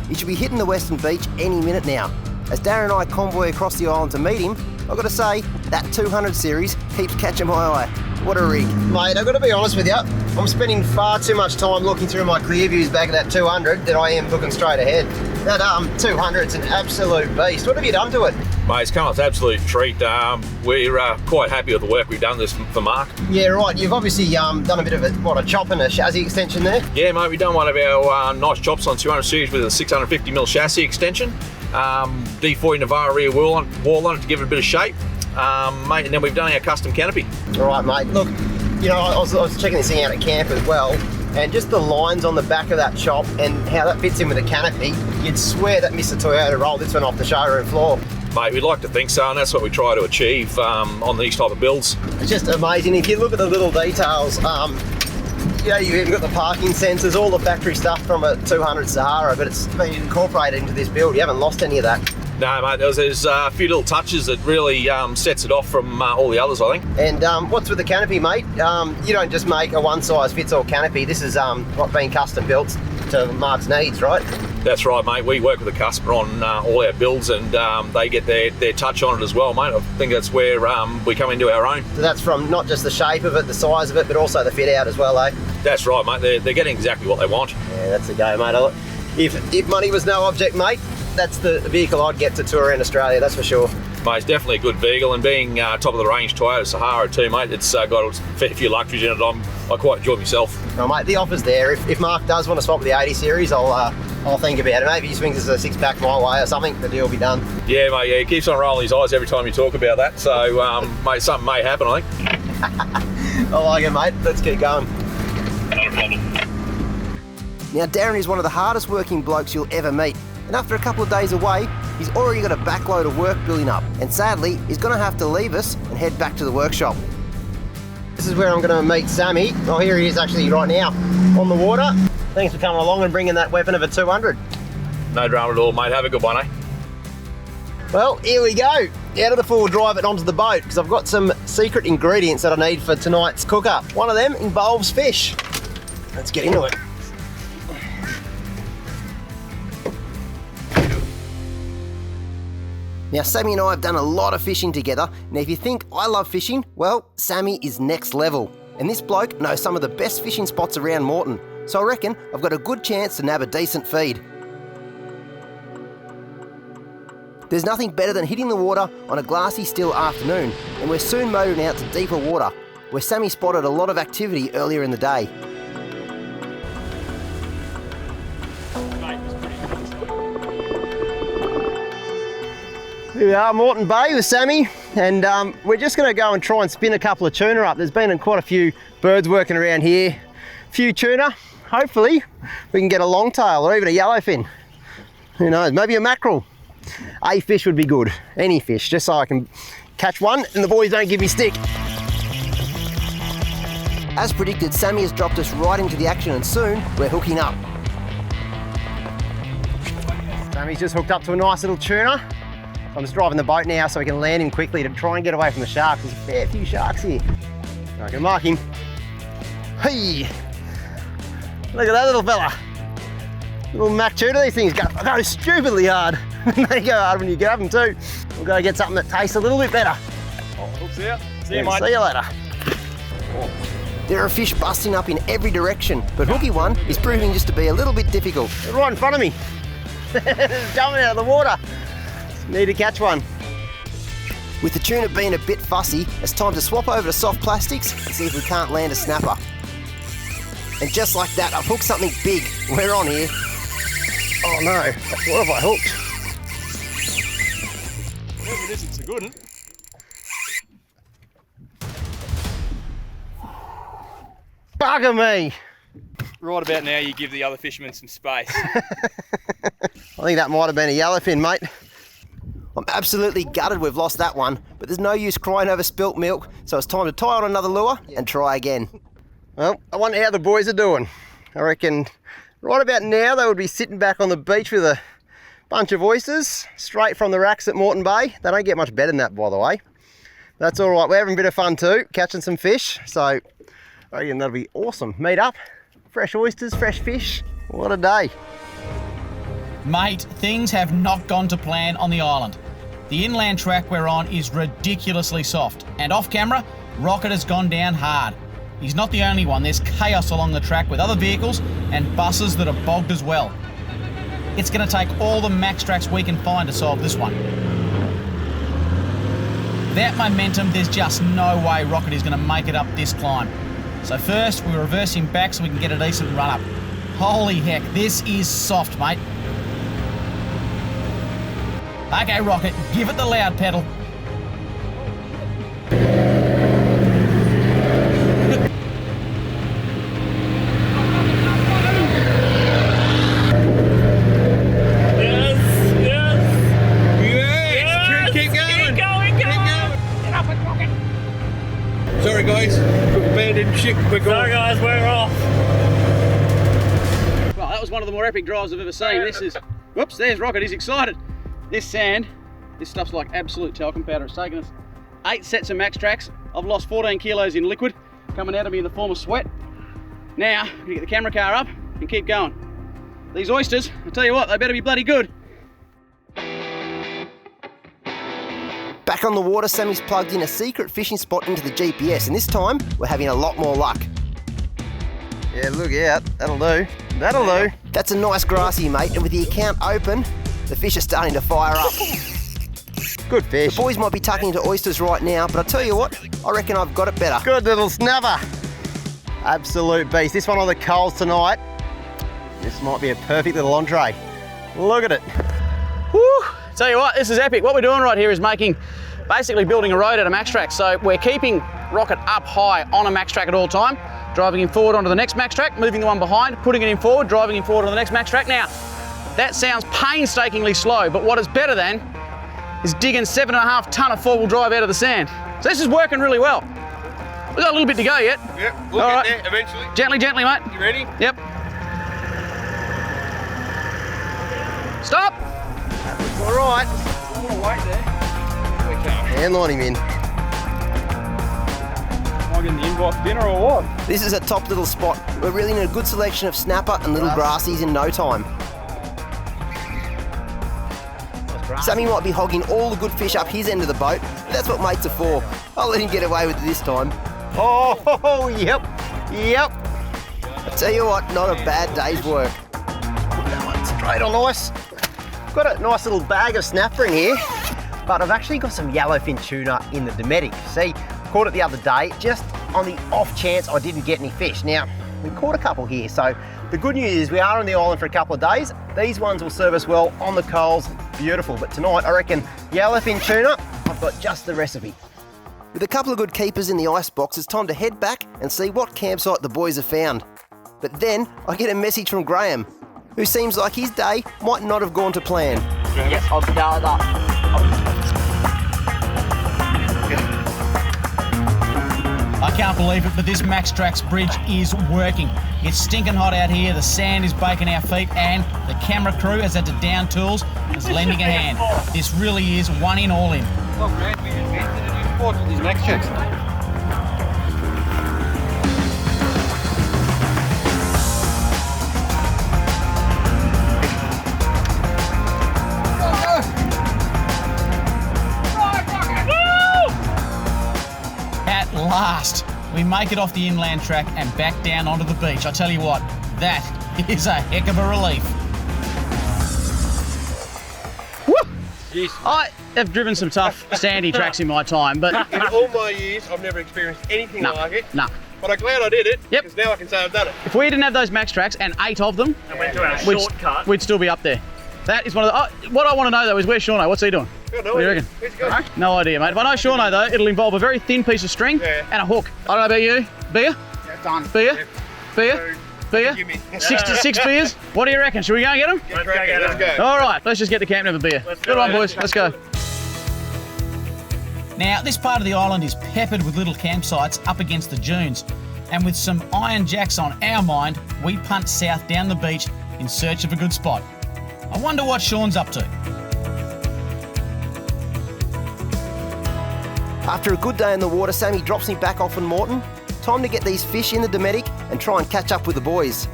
He should be hitting the western beach any minute now. As Darren and I convoy across the island to meet him, I've got to say, that 200 series keeps catching my eye. what a rig. Mate, I've got to be honest with you, I'm spending far too much time looking through my clear views back at that 200 than I am looking straight ahead. That 200's an absolute beast. What have you done to it? Mate, it's come off an absolute treat. We're quite happy with the work we've done this for Mark. Yeah, right. You've obviously done a bit of a chop and a chassis extension there. Yeah, mate, we've done one of our nice chops on 200 series with a 650mm chassis extension. D40 Navarra rear wall on it to give it a bit of shape. Mate, and then we've done our custom canopy. All right, mate. Look, you know, I was checking this thing out at camp as well, and just the lines on the back of that chop and how that fits in with the canopy, you'd swear that Mr. Toyota rolled this one off the showroom floor. Mate, we'd like to think so, and that's what we try to achieve on these type of builds. It's just amazing. If you look at the little details, you know, you've even got the parking sensors, all the factory stuff from a 200 Sahara, but it's been incorporated into this build. You haven't lost any of that. No, mate, there's a few little touches that really sets it off from all the others, I think. And what's with the canopy, mate? You don't just make a one-size-fits-all canopy. This is been custom built to Mark's needs, right? That's right, mate. We work with the customer on all our builds, and they get their touch on it as well, mate. I think that's where we come into our own. So that's from not just the shape of it, the size of it, but also the fit out as well, eh? That's right, mate. They're getting exactly what they want. Yeah, that's the go, mate. If money was no object, mate, that's the vehicle I'd get to tour around Australia, that's for sure. Mate, it's definitely a good vehicle, and being top of the range Toyota Sahara too, mate, it's got a fair few luxuries in it. I quite enjoy myself. Oh, mate, the offer's there. If Mark does want to swap with the 80 series, I'll think about it. Maybe he swings us a six-pack my way or something, the deal will be done. Yeah, mate, yeah, he keeps on rolling his eyes every time you talk about that, so mate, something may happen, I think. I like it, mate. Let's keep going. No problem. Now, Darren is one of the hardest working blokes you'll ever meet. And after a couple of days away, he's already got a backload of work building up. And sadly, he's going to have to leave us and head back to the workshop. This is where I'm going to meet Sammy. Oh, here he is actually right now on the water. Thanks for coming along and bringing that weapon of a 200. No drama at all, mate. Have a good one, eh? Well, here we go. Out of the four-wheel drive it onto the boat, because I've got some secret ingredients that I need for tonight's cook-up. One of them involves fish. Let's get into it. Now, Sammy and I have done a lot of fishing together. Now, if you think I love fishing, well, Sammy is next level. And this bloke knows some of the best fishing spots around Moreton. So I reckon I've got a good chance to nab a decent feed. There's nothing better than hitting the water on a glassy, still afternoon, and we're soon motoring out to deeper water, where Sammy spotted a lot of activity earlier in the day. Here we are, Moreton Bay with Sammy, and we're just going to go and try and spin a couple of tuna up. There's been quite a few birds working around here. A few tuna. Hopefully we can get a longtail or even a yellowfin. Who knows, maybe a mackerel. A fish would be good, any fish, just so I can catch one and the boys don't give me stick. As predicted, Sammy has dropped us right into the action, and soon we're hooking up. Sammy's just hooked up to a nice little tuna. I'm just driving the boat now so we can land him quickly to try and get away from the sharks. There's a fair few sharks here. I can mark him. Hey! Look at that little fella. Little Mac tuna, these things go stupidly hard. They go hard when you grab them too. We'll go get something that tastes a little bit better. Oh, hooks out. See you, mate. See you later. There are fish busting up in every direction, but hooky one is proving just to be a little bit difficult. They're right in front of me. It's jumping out of the water. Need to catch one. With the tuna being a bit fussy, it's time to swap over to soft plastics and see if we can't land a snapper. And just like that, I've hooked something big. We're on here. Oh no, what have I hooked? Whatever it is, it's a good one. Bugger me! Right about now, you give the other fishermen some space. I think that might have been a yellowfin, mate. I'm absolutely gutted we've lost that one, but there's no use crying over spilt milk, so it's time to tie on another lure and try again. Well, I wonder how the boys are doing. I reckon right about now they would be sitting back on the beach with a bunch of oysters, straight from the racks at Moreton Bay. They don't get much better than that, by the way. That's all right, we're having a bit of fun too, catching some fish, so I reckon that'll be awesome. Meet up, fresh oysters, fresh fish, what a day. Mate, things have not gone to plan on the island. The inland track we're on is ridiculously soft, and off camera, Rocket has gone down hard. He's not the only one. There's chaos along the track with other vehicles and buses that are bogged as well. It's going to take all the max tracks we can find to solve this one. Without momentum, there's just no way Rocket is going to make it up this climb. So first, we reverse him back so we can get a decent run up. Holy heck, this is soft, mate. Okay, Rocket, give it the loud pedal. Sorry guys, abandoned ship. Sorry guys, we're off. Well, that was one of the more epic drives I've ever seen. This is, whoops, there's Rocket, he's excited. This sand, this stuff's like absolute talcum powder. It's taken us 8 sets of max tracks. I've lost 14 kilos in liquid coming out of me in the form of sweat. Now, I'm gonna get the camera car up and keep going. These oysters, I'll tell you what, they better be bloody good. Back on the water, Sammy's plugged in a secret fishing spot into the GPS, and this time we're having a lot more luck. Yeah, look out. That'll do. That'll do. That's a nice grassy, mate, and with the account open, the fish are starting to fire up. Good fish. The boys might be tucking into oysters right now, but I'll tell you what, I reckon I've got it better. Good little snubber. Absolute beast. This one on the coals tonight. This might be a perfect little entree. Look at it. Woo! Tell you what, this is epic. What we're doing right here is basically building a road out of max track. So we're keeping Rocket up high on a max track at all time, driving him forward onto the next max track, moving the one behind, putting it in forward, driving him forward on the next max track. Now, that sounds painstakingly slow, but what is better than is digging 7.5 tonne of four-wheel drive out of the sand. So this is working really well. We've got a little bit to go yet. Yep, we'll all get right. there eventually. Gently, gently, mate. You ready? Yep. Stop! All right. I want to wait there. And line him in. Am I getting the inbox dinner or what? This is a top little spot. We're really in a good selection of snapper and little grassies in no time. Sammy might be hogging all the good fish up his end of the boat, but that's what mates are for. I'll let him get away with it this time. Oh, yep. I tell you what, not a bad day's work. Put that one straight on ice. Got a nice little bag of snapper in here, but I've actually got some yellowfin tuna in the Dometic. See, caught it the other day, just on the off chance I didn't get any fish. Now, we caught a couple here, so the good news is we are on the island for a couple of days. These ones will serve us well on the coals, beautiful. But tonight, I reckon yellowfin tuna, I've got just the recipe. With a couple of good keepers in the icebox, it's time to head back and see what campsite the boys have found. But then I get a message from Graham, who seems like his day might not have gone to plan. Yes, I'll start up. I can't believe it, but this Max Trax bridge is working. It's stinking hot out here, the sand is baking our feet, and the camera crew has had to down tools and is lending a hand. This really is one in, all in. Oh man, we invented a new sport with these max tracks. At last, we make it off the inland track and back down onto the beach. I tell you what, that is a heck of a relief. Woo! I have driven some tough sandy tracks in my time, but In all my years, I've never experienced anything like it. no. But I'm glad I did it, Yep. because now I can say I've done it. If we didn't have those max tracks and 8 of them, And went to our we'd, shortcut. we'd still be up there. That is one of the. What I want to know though is where's Shaun? What's he doing? Yeah, no What do you idea. reckon? Where's he going? No idea, mate. If I know Shaun though, it'll involve a very thin piece of string Yeah. and a hook. I don't know about you. Beer? Yeah, done. Beer? Beer? Beer? Give me. 6 beers? What do you reckon? Should we go and get them? Let's go. All right, let's just get the camp and have a beer. Good one, boys. Let's go. Now, this part of the island is peppered with little campsites up against the dunes. And with some iron jacks on our mind, we punt south down the beach in search of a good spot. I wonder what Shaun's up to. After a good day in the water, Sammy drops me back off in Moreton. Time to get these fish in the Dometic and try and catch up with the boys.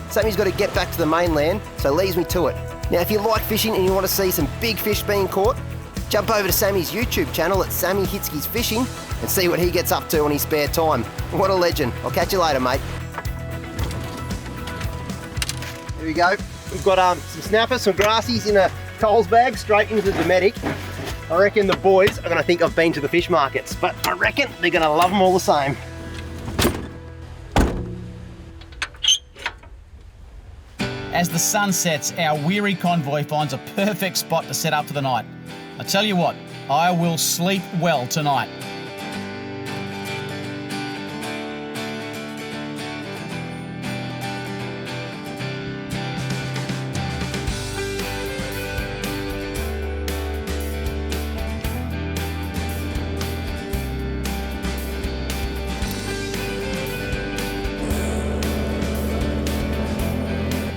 Sammy's got to get back to the mainland, so leaves me to it. Now, if you like fishing and you want to see some big fish being caught, jump over to Sammy's YouTube channel at Sammy Hitskis Fishing and see what he gets up to on his spare time. What a legend. I'll catch you later, mate. Here we go. We've got some snappers, some grassies in a Coles bag straight into the Dometic. I reckon the boys are going to think I've been to the fish markets, but I reckon they're going to love them all the same. As the sun sets, our weary convoy finds a perfect spot to set up for the night. I tell you what, I will sleep well tonight.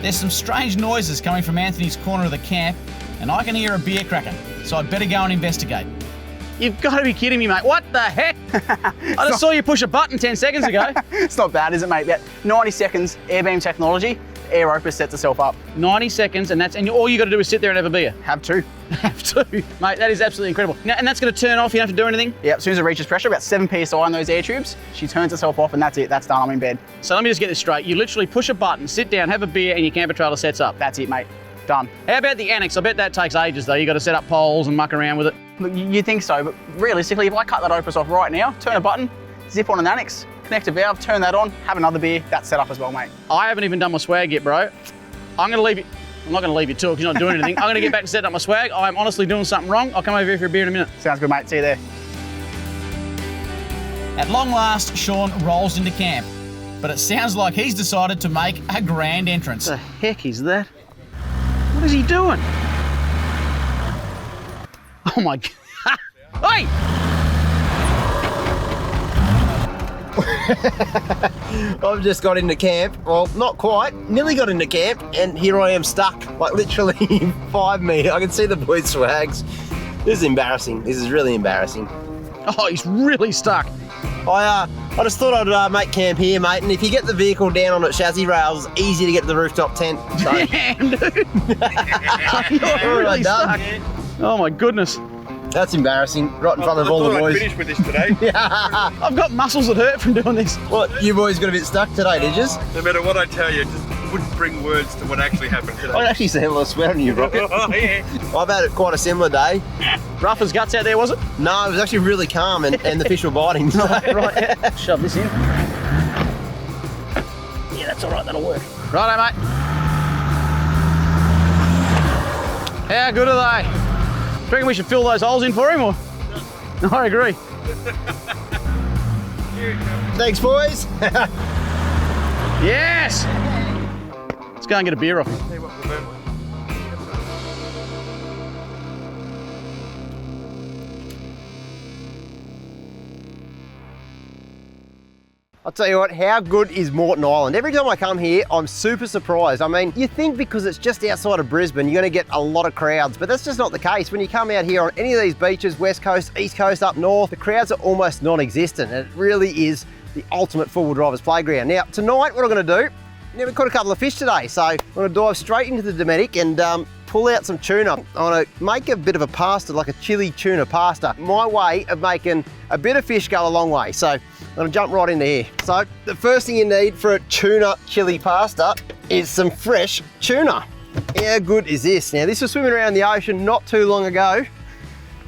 There's some strange noises coming from Anthony's corner of the camp, and I can hear a beer cracking, so I'd better go and investigate. You've got to be kidding me, mate. What the heck? I just saw you push a button 10 seconds ago. It's not bad, is it, mate? About 90 seconds, air beam technology, air Opus sets itself up. 90 seconds, and all you got to do is sit there and have a beer. Have two. Have two. Mate, that is absolutely incredible. Now, and that's going to turn off, you don't have to do anything? Yeah, as soon as it reaches pressure, about 7 PSI on those air tubes, she turns herself off and that's it, that's done, I'm in bed. So let me just get this straight. You literally push a button, sit down, have a beer, and your camper trailer sets up. That's it, mate. Done. How about the annex? I bet that takes ages, though. You got to set up poles and muck around with it. Look, you think so, but realistically, if I cut that Opus off right now, turn a button, zip on an annex, connect a valve, turn that on, have another beer, that's set up as well, mate. I haven't even done my swag yet, bro. I'm going to leave you. I'm not going to leave you to it because you're not doing anything. I'm going to get back to setting up my swag. I'm honestly doing something wrong. I'll come over here for a beer in a minute. Sounds good, mate. See you there. At long last, Shaun rolls into camp, but it sounds like he's decided to make a grand entrance. What the heck is that? What is he doing? Oh my God. Hey! I've just got into camp. Well, not quite. Nearly got into camp, and here I am stuck. Like literally 5 meters. I can see the boys' swags. This is embarrassing. This is really embarrassing. Oh, he's really stuck. I just thought I'd make camp here, mate. And if you get the vehicle down on its chassis rails, it's easy to get to the rooftop tent. So. Damn, dude. You're really stuck. Oh my goodness. That's embarrassing, right in front of all the boys. I finished with this today. I've got muscles that hurt from doing this. What, you boys got a bit stuck today, did you? No matter what I tell you, it just wouldn't bring words to what actually happened today. I actually see a lot of sweat on you, Rocket. Oh, yeah. I've had quite a similar day. Rough as guts out there, was it? No, it was actually really calm and the fish were biting. So. Right, yeah. Shove this in. Yeah, that's all right, that'll work. Righto, mate. How good are they? Do you reckon we should fill those holes in for him, or? I agree. Thanks, boys. Yes! Let's go and get a beer off him. I'll tell you what, how good is Moreton Island? Every time I come here, I'm super surprised. I mean, you think because it's just outside of Brisbane, you're gonna get a lot of crowds, but that's just not the case. When you come out here on any of these beaches, West Coast, East Coast, up north, the crowds are almost non-existent, and it really is the ultimate four-wheel driver's playground. Now, tonight, what I'm gonna do, we caught a couple of fish today, so I'm gonna dive straight into the Dometic and pull out some tuna. I want to make a bit of a pasta, like a chili tuna pasta. My way of making a bit of fish go a long way. So I'm going to jump right into here. So the first thing you need for a tuna chili pasta is some fresh tuna. How good is this? Now this was swimming around the ocean not too long ago,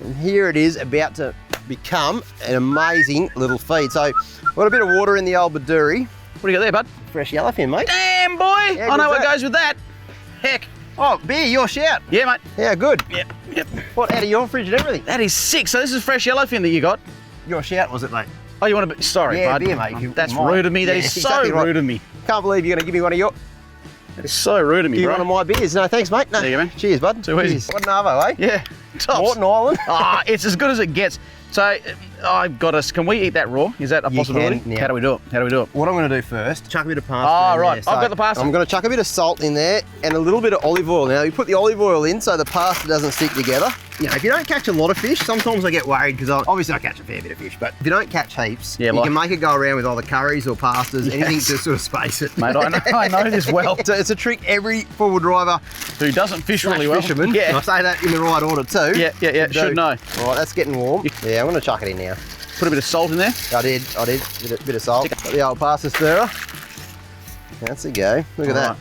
and here it is about to become an amazing little feed. So I've got a bit of water in the old Baduri. What do you got there, bud? Fresh yellowfin, mate. Damn, boy! I know what goes with that. Heck. Oh, beer, your shout. Yeah, mate. Yeah, good. Yep. What, out of your fridge and everything? That is sick. So this is fresh yellowfin that you got? Your shout, was it, mate? Oh, you want to be... Sorry, yeah, bud. Beer, mate. That's rude of me. That is exactly so rude of me. Can't believe you're going to give me one of your... That is so rude of me, bro. One of my beers. No, thanks, mate. No. There you go, man. Cheers, bud. Too easy. What an arvo, eh? Yeah. Tops. Moreton Island. Ah, it's as good as it gets. So I've got us. Can we eat that raw? Is that a possibility? can, yeah. How do we do it? How do we do it? What I'm going to do first, chuck a bit of pasta Oh, in right. there. I've got the pasta. I'm going to chuck a bit of salt in there and a little bit of olive oil. Now, you put the olive oil in so the pasta doesn't stick together. You know, if you don't catch a lot of fish, sometimes I get worried because obviously I catch a fair bit of fish, but if you don't catch heaps, you can make it go around with either curries or pastas, anything to sort of space it. Mate, I know this well. So it's a trick every four-wheel driver who doesn't fish really well. Fisherman. Yeah. I say that in the right order too. Yeah. Should know. All right, that's getting warm. Yeah, I'm going to chuck it in now. Put a bit of salt in there. I did. Bit of salt. Got the old pasta stirrer. That's a go. Look at that.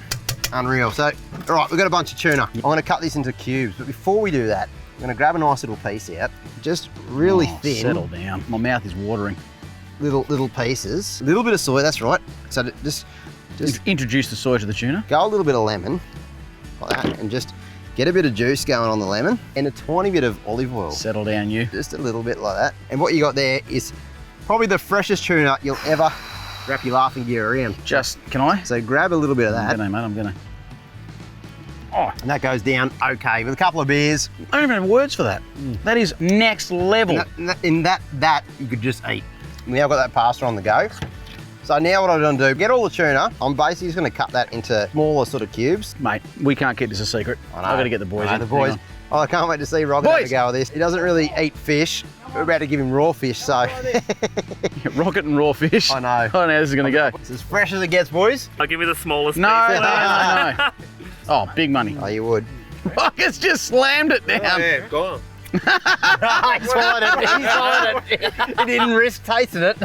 Unreal. So, all right, we've got a bunch of tuna. I'm going to cut this into cubes, but before we do that, I'm going to grab a nice little piece out, just really thin. Settle down. My mouth is watering. Little pieces. A little bit of soy. That's right. So just introduce the soy to the tuna. Go a little bit of lemon, like that, and just get a bit of juice going on the lemon and a tiny bit of olive oil. Settle down, you. Just a little bit like that. And what you got there is probably the freshest tuna you'll ever wrap your laughing gear around. Can I? So grab a little bit of that. I'm gonna. Oh, and that goes down okay with a couple of beers. I don't even have words for that. That is next level. In that you could just eat. Now I've got that pasta on the go. So now what I'm going to do, get all the tuna. I'm basically just going to cut that into smaller sort of cubes. Mate, we can't keep this a secret. I've got to get the boys in. The boys. Oh, I can't wait to see Rocket have a go with this. He doesn't really eat fish. We're about to give him raw fish, so. Rocket and raw fish. I know. I don't know how this is going to go. It's as fresh as it gets, boys. I'll give you the smallest piece. No. Oh, big money. Oh, you would. Rocket's just slammed it down. Oh, yeah, go on. He swallowed it. He didn't risk tasting it.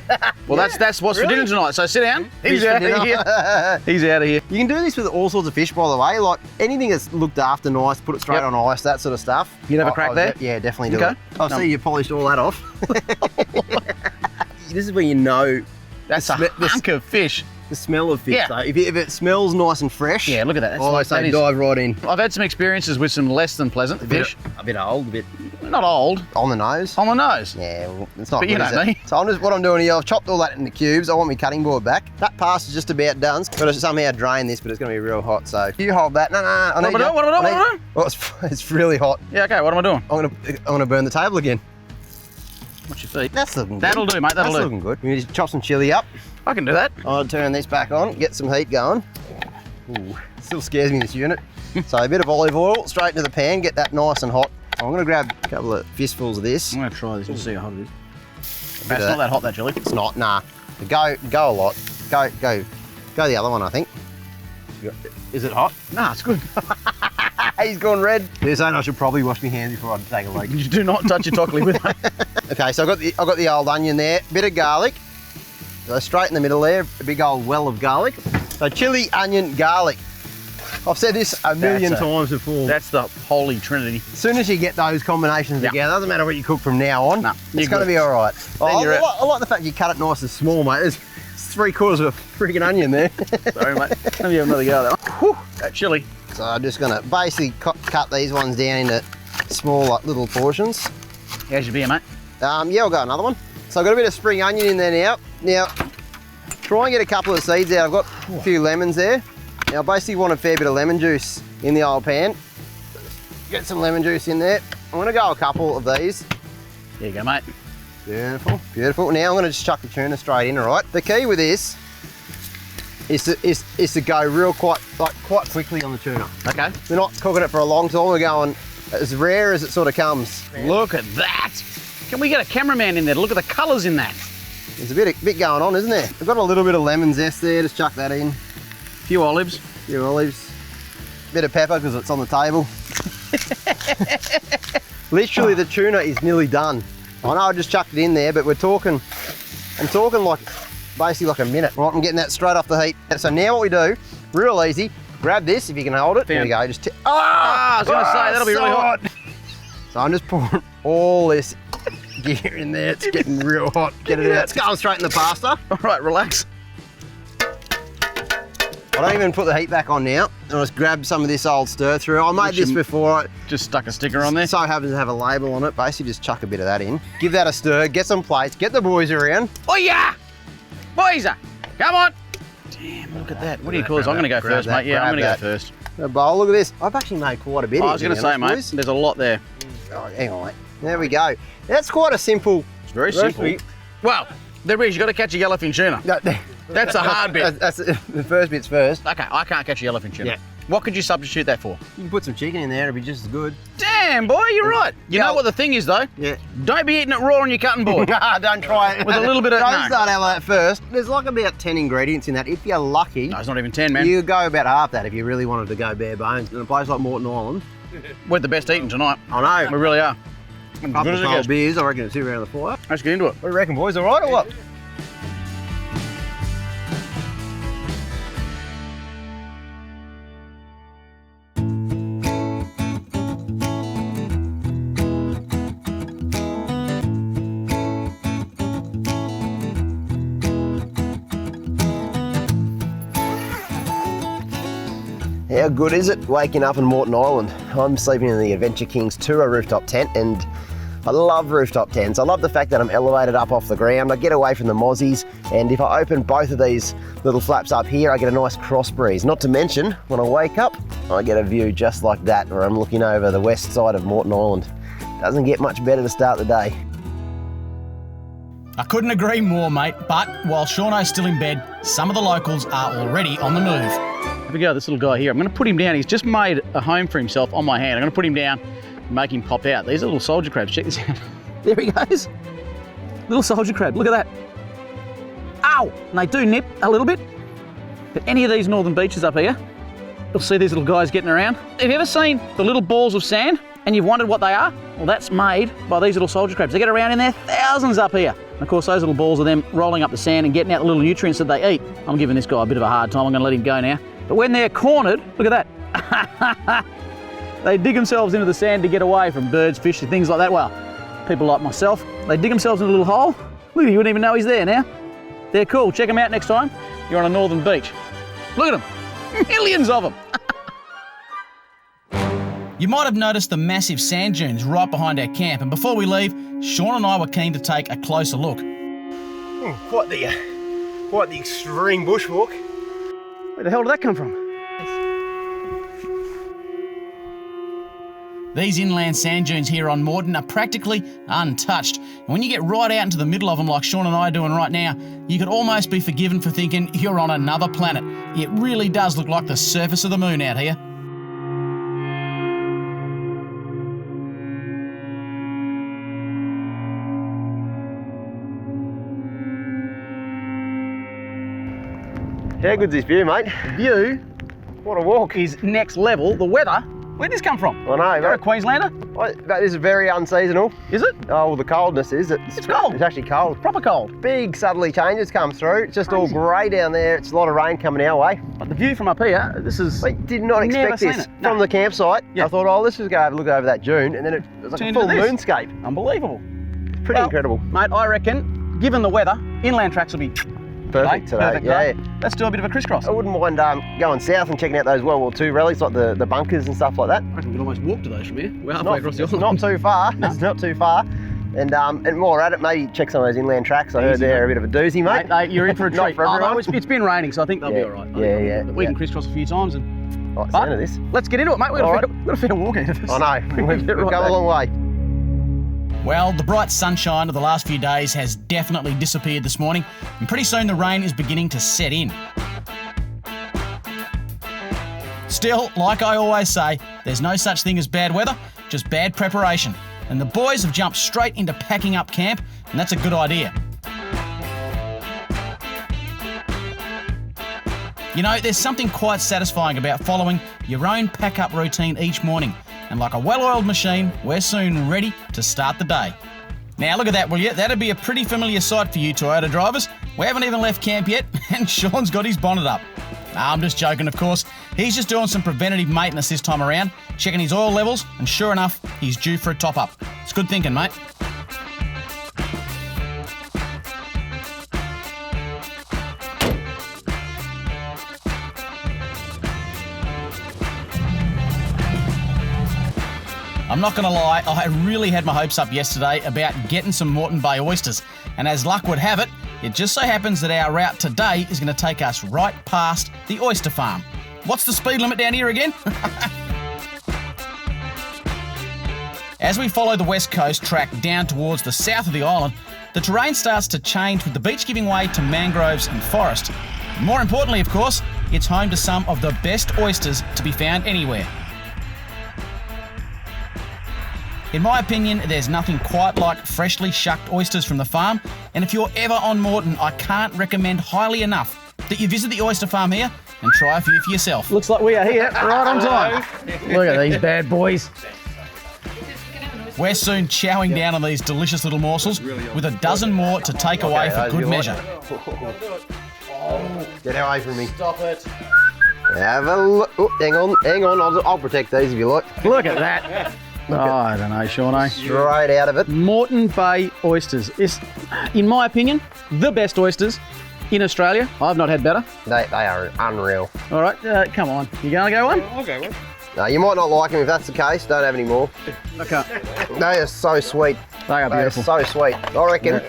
Well, that's what's for dinner tonight. So sit down. He's out of here. He's out of here. You can do this with all sorts of fish, by the way. Like anything that's looked after nice, put it straight on ice, that sort of stuff. You'd have a crack there? Yeah, definitely do it. I see you polished all that off. This is where you know that's a hunk of fish. The smell of fish. Yeah. So if it smells nice and fresh. Yeah, look at that. I say dive right in. I've had some experiences with some less than pleasant fish. A bit old, a bit. Not old. On the nose. On the nose. Yeah, well, it's not but good, you know me. So what I'm doing here, I've chopped all that into cubes. I want my cutting board back. That pasta's just about done. Got to somehow drain this, but it's going to be real hot. So you hold that. No. What am I doing? Well, it's really hot. Yeah, okay. What am I doing? I'm gonna burn the table again. What's your feet? That's looking good. That'll do, mate. That'll do. That's looking good. We need to chop some chilli up. I can do that. I'll turn this back on, get some heat going. Ooh, still scares me, this unit. So a bit of olive oil straight into the pan, get that nice and hot. I'm going to grab a couple of fistfuls of this. I'm going to try this and see how hot it is. It's not that hot, that chili. It's not, nah. Go a lot. Go the other one, I think. Is it hot? Nah, it's good. He's gone red. They're saying I should probably wash my hands before I take a leak. You do not touch your broccoli with it. Okay, so I've got the old onion there, bit of garlic. So straight in the middle there, a big old well of garlic. So chili, onion, garlic. I've said this a million times before. That's the holy trinity. As soon as you get those combinations together, doesn't matter what you cook from now on, it's going to be all right. I like the fact you cut it nice and small, mate. There's 3/4 of a freaking onion there. Sorry, mate. Let me have another go at that one. That chili. So I'm just going to basically cut these ones down into small, little portions. How's your beer, mate? Yeah, I'll go another one. So I've got a bit of spring onion in there now. Now, try and get a couple of seeds out. I've got a few lemons there. Now, I basically want a fair bit of lemon juice in the old pan. Get some lemon juice in there. I'm going to go a couple of these. There you go, mate. Beautiful, beautiful. Now I'm going to just chuck the tuna straight in, all right? The key with this is to go real quite quickly on the tuna. Okay. We're not cooking it for a long time. We're going as rare as it sort of comes. Look at that. Can we get a cameraman in there to look at the colours in that? There's a bit going on, isn't there? We've got a little bit of lemon zest there. Just chuck that in. A few olives. Bit of pepper because it's on the table. Literally, the tuna is nearly done. I know I just chucked it in there, but I'm talking like basically like a minute. Right, I'm getting that straight off the heat. So now what we do, real easy, grab this if you can hold it. There we go. Just I was going to say, that'll be really hot. So I'm just pouring all this gear in there. It's getting real hot. Get it out. It's going straight in the pasta. All right, relax. I don't even put the heat back on now. I'll just grab some of this old stir through. I made this before. Just stuck a sticker on there. So happens to have a label on it. Basically just chuck a bit of that in. Give that a stir, get some plates, get the boys around. Oh yeah! Boys, come on! Damn, look at that. What do you call this? I'm going to go first, mate. Yeah, I'm going to go first. A bowl, look at this. I've actually made quite a bit. I was going to say, mate, there's a lot there. Oh, hang on, mate. There we go. That's quite a simple It's very simple. Well, there is. You've got to catch a yellowfin tuna. That's a hard bit. That's the first bit's first. Okay, I can't catch a yellowfin tuna. Yeah. What could you substitute that for? You can put some chicken in there, it'll be just as good. Damn, boy, you're right. You know what the thing is, though? Yeah. Don't be eating it raw on your cutting board. Don't try it. With a little bit of... Don't start out like that first. There's like about 10 ingredients in that. If you're lucky... No, it's not even 10, man. You go about half that if you really wanted to go bare bones. In a place like Moreton Island... We're the best eating tonight. I know. We really are. Couple of cold beers, I reckon it's 2 around the fire. Let's get into it. What do you reckon, boys? All right or what? How good is it waking up in Moreton Island? I'm sleeping in the Adventure Kings Tour rooftop tent, and I love rooftop tents. I love the fact that I'm elevated up off the ground. I get away from the mozzies, and if I open both of these little flaps up here, I get a nice cross breeze. Not to mention, when I wake up, I get a view just like that, where I'm looking over the west side of Moreton Island. Doesn't get much better to start the day. I couldn't agree more, mate, but while Shauno's still in bed, some of the locals are already on the move. Here we go, this little guy here. I'm going to put him down. He's just made a home for himself on my hand. I'm going to put him down and make him pop out. These are little soldier crabs. Check this out. There he goes. Little soldier crab. Look at that. Ow! And they do nip a little bit. But any of these northern beaches up here, you'll see these little guys getting around. Have you ever seen the little balls of sand and you've wondered what they are? Well, that's made by these little soldier crabs. They get around in there, thousands up here. And of course, those little balls are them rolling up the sand and getting out the little nutrients that they eat. I'm giving this guy a bit of a hard time. I'm going to let him go now. But when they're cornered, look at that. They dig themselves into the sand to get away from birds, fish, and things like that. Well, people like myself, they dig themselves in a little hole. Look at him, you wouldn't even know he's there now. They're cool. Check them out next time you're on a northern beach. Look at them. Millions of them. You might have noticed the massive sand dunes right behind our camp, and before we leave, Shaun and I were keen to take a closer look. Quite the extreme bushwalk. Where the hell did that come from? These inland sand dunes here on Moreton are practically untouched. And when you get right out into the middle of them like Shaun and I are doing right now, you could almost be forgiven for thinking you're on another planet. It really does look like the surface of the moon out here. How good's this view, mate? The view, What a walk. is next level. The weather, where'd this come from? I know, You're a mate. Queenslander? That is very unseasonal. Is it? Oh, well, the coldness is. It's cold. It's actually cold. Proper cold. Big southerly changes come through. It's just all grey down there. It's a lot of rain coming our way. But the view from up here, this is... We did not Never expect seen this it. No. from the campsite. Yeah. I thought, oh, let's just go have a look over that dune, and then it was like Turned a full into this. moonscape. Unbelievable. Pretty incredible. Mate, I reckon, given the weather, inland tracks will be Perfect today. Perfect Yeah. day. Let's do a bit of a crisscross. I wouldn't mind going south and checking out those World War II rallies, like the bunkers and stuff like that. I reckon we can almost walk to those from here. We're halfway across the It's island. not too far. No. It's not too far. And while we're at it, maybe check some of those inland tracks. I heard Easy, they're mate. a bit of a doozy, mate. Mate, you're in for a Not treat. for everyone. It's been raining, so I think they'll be Yeah. all right. Yeah. We can crisscross a few times. And Like the but sound of this. let's get into it, mate. We've All got a fair walk ahead of us. I know. We've Get come right a long way. Well, the bright sunshine of the last few days has definitely disappeared this morning, and pretty soon the rain is beginning to set in. Still, like I always say, there's no such thing as bad weather, just bad preparation. And the boys have jumped straight into packing up camp, and that's a good idea. You know, there's something quite satisfying about following your own pack-up routine each morning. And like a well-oiled machine, we're soon ready to start the day. Now look at that, will you? That'd be a pretty familiar sight for you Toyota drivers. We haven't even left camp yet, and Shaun's got his bonnet up. Nah, I'm just joking, of course. He's just doing some preventative maintenance this time around, checking his oil levels, and sure enough, he's due for a top-up. It's good thinking, mate. I'm not going to lie, I really had my hopes up yesterday about getting some Moreton Bay oysters, and as luck would have it, it just so happens that our route today is going to take us right past the oyster farm. What's the speed limit down here again? As we follow the west coast track down towards the south of the island, the terrain starts to change with the beach giving way to mangroves and forest. More importantly, of course, it's home to some of the best oysters to be found anywhere. In my opinion, there's nothing quite like freshly shucked oysters from the farm, and if you're ever on Moreton, I can't recommend highly enough that you visit the oyster farm here and try a few for yourself. Looks like we are here right on time. Look at these bad boys. We're soon chowing down on these delicious little morsels with a dozen more to take away for good measure. Get away from me. Stop it. Have a look. Oh, hang on. I'll protect these if you like. Look at that. I don't know, Shaun. Straight out of it. Moreton Bay oysters is, in my opinion, the best oysters in Australia. I've not had better. They are unreal. All right, come on. You going to go one? I'll go one. No, you might not like them. If that's the case, don't have any more. Okay. They are so sweet. They are beautiful. So sweet. I reckon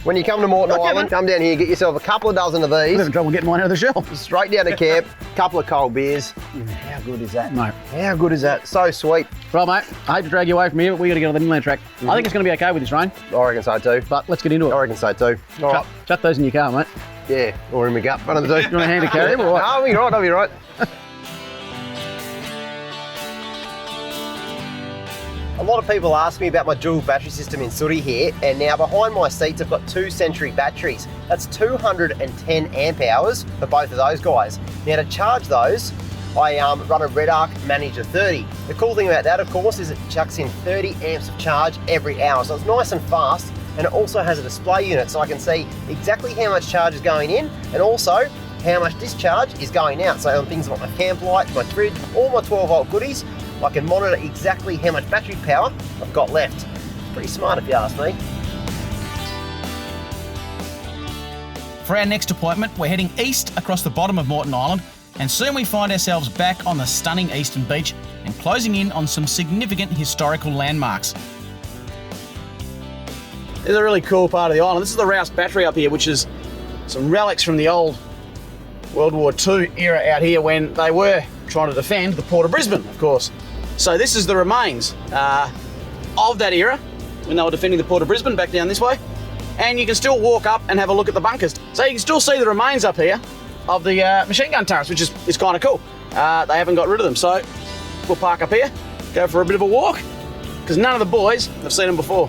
when you come to Moreton Island, come down here, get yourself a couple of dozen of these. I'm having trouble getting one out of the shelf. Straight down to camp, couple of cold beers. How good is that? Mate. How good is that? So sweet. Right, mate. I hate to drag you away from here, but we got to get on the inland track. I think it's going to be okay with this rain. I reckon so too. But let's get into it. I reckon so too. All right. Chuck those in your car, mate. Yeah, or in my gut. One of the two. You want a hand to carry them or what? No, I'll be right. I'll be right. A lot of people ask me about my dual battery system in Sooty here, and now behind my seats I've got 2 Century batteries. That's 210 amp hours for both of those guys. Now to charge those, I run a Red Arc Manager 30. The cool thing about that, of course, is it chucks in 30 amps of charge every hour, so it's nice and fast, and it also has a display unit, so I can see exactly how much charge is going in, and also how much discharge is going out. So on things like my camp light, my fridge, all my 12-volt goodies, I can monitor exactly how much battery power I've got left. Pretty smart if you ask me. For our next appointment, we're heading east across the bottom of Moreton Island, and soon we find ourselves back on the stunning eastern beach and closing in on some significant historical landmarks. This is a really cool part of the island. This is the Rouse Battery up here, which is some relics from the old World War II era out here when they were trying to defend the Port of Brisbane, of course. So this is the remains of that era when they were defending the Port of Brisbane back down this way. And you can still walk up and have a look at the bunkers. So you can still see the remains up here of the machine gun turrets, which is kind of cool. They haven't got rid of them. So we'll park up here, go for a bit of a walk, because none of the boys have seen them before.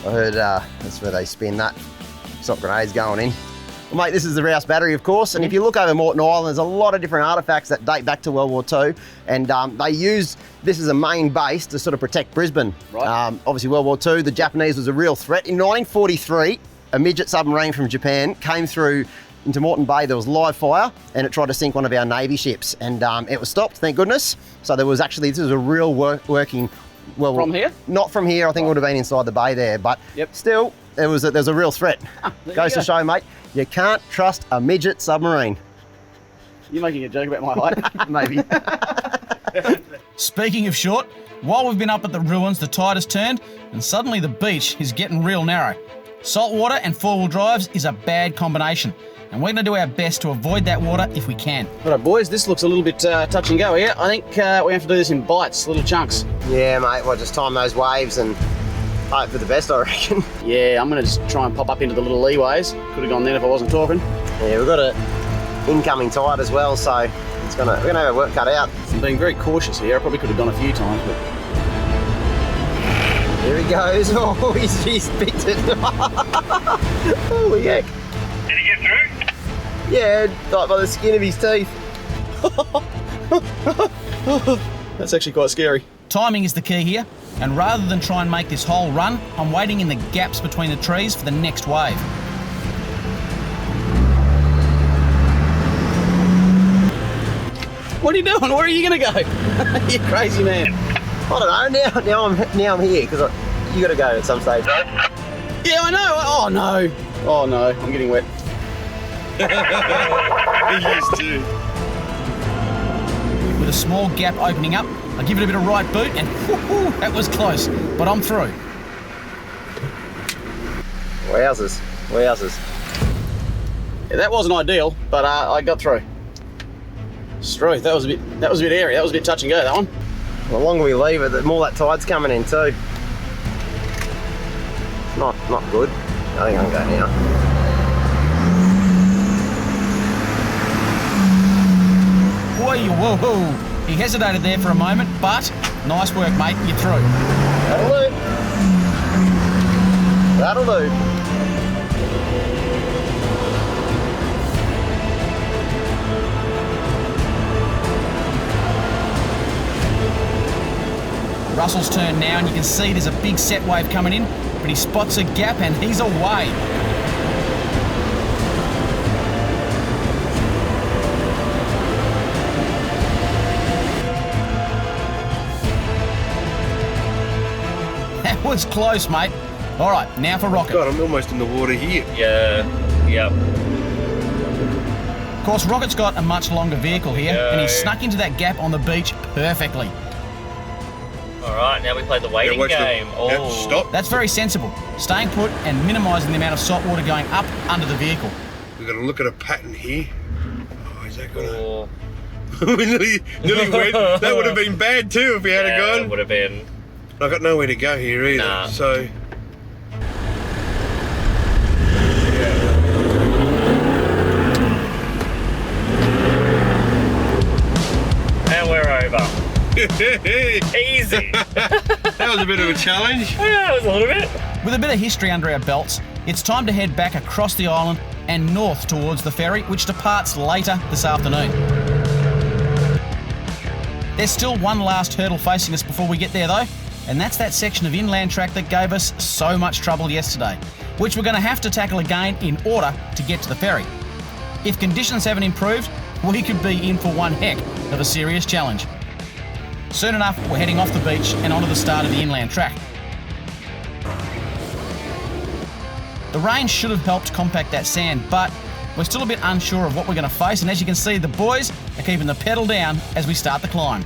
I heard that's where they spin that. Stop grenades going in. Well, mate, this is the Rouse Battery, of course, and if you look over Moreton Island, there's a lot of different artefacts that date back to World War II, and they used this as a main base to sort of protect Brisbane. Right. Obviously, World War II, the Japanese was a real threat. In 1943, a midget submarine from Japan came through into Moreton Bay. There was live fire, and it tried to sink one of our Navy ships, and it was stopped, thank goodness. So there was actually, this was a real working. Well, from here? Not from here. I think it would have been inside the bay there, but still, there's a real threat. Goes to show, mate, you can't trust a midget submarine. You're making a joke about my height? Maybe. Speaking of short, while we've been up at the ruins, the tide has turned, and suddenly the beach is getting real narrow. Salt water and four-wheel drives is a bad combination, and we're going to do our best to avoid that water if we can. All right, boys, this looks a little bit touch and go here. I think we have to do this in bites, little chunks. Yeah, mate, well, just time those waves and hope for the best, I reckon. Yeah, I'm going to just try and pop up into the little leeways. Could have gone then if I wasn't talking. Yeah, we've got an incoming tide as well, so we're going to have our work cut out. I'm being very cautious here. I probably could have gone a few times, but... Here he goes. Oh, he's picked it. Holy heck. Did he get through? Yeah, like by the skin of his teeth. That's actually quite scary. Timing is the key here, and rather than try and make this whole run, I'm waiting in the gaps between the trees for the next wave. What are you doing? Where are you going to go? You crazy man. I don't know. Now I'm here because you got to go at some stage. Yeah, I know. Oh no. Oh no. I'm getting wet. He used to. With a small gap opening up, I give it a bit of right boot, and whoo, that was close, but I'm through. Wowzers, wowzers. Yeah, that wasn't ideal, but I got through. Struth, that was a bit airy. That was a bit touch and go, that one. The longer we leave it, the more that tide's coming in too. Not good. I think I can go now. Whoa. He hesitated there for a moment, but nice work, mate. You're through. That'll do. That'll do. Russell's turn now, and you can see there's a big set wave coming in, but he spots a gap and he's away. That was close, mate. All right, now for Rocket. God, I'm almost in the water here. Yeah, yep. Of course, Rocket's got a much longer vehicle here, and he snuck into that gap on the beach perfectly. All right, now we play the waiting game. Yep, stop. That's very sensible, staying put and minimising the amount of salt water going up under the vehicle. We've got to look at a pattern here. Oh, is that going to... we nearly went. That would have been bad too if we had a gone. It would have been. I've got nowhere to go here either, Nah. so... And we're over. Easy. That was a bit of a challenge. Yeah, it was a little bit. With a bit of history under our belts, it's time to head back across the island and north towards the ferry, which departs later this afternoon. There's still one last hurdle facing us before we get there though, and that's that section of inland track that gave us so much trouble yesterday, which we're going to have to tackle again in order to get to the ferry. If conditions haven't improved, we could be in for one heck of a serious challenge. Soon enough, we're heading off the beach and onto the start of the inland track. The rain should have helped compact that sand, but we're still a bit unsure of what we're going to face, and as you can see, the boys are keeping the pedal down as we start the climb.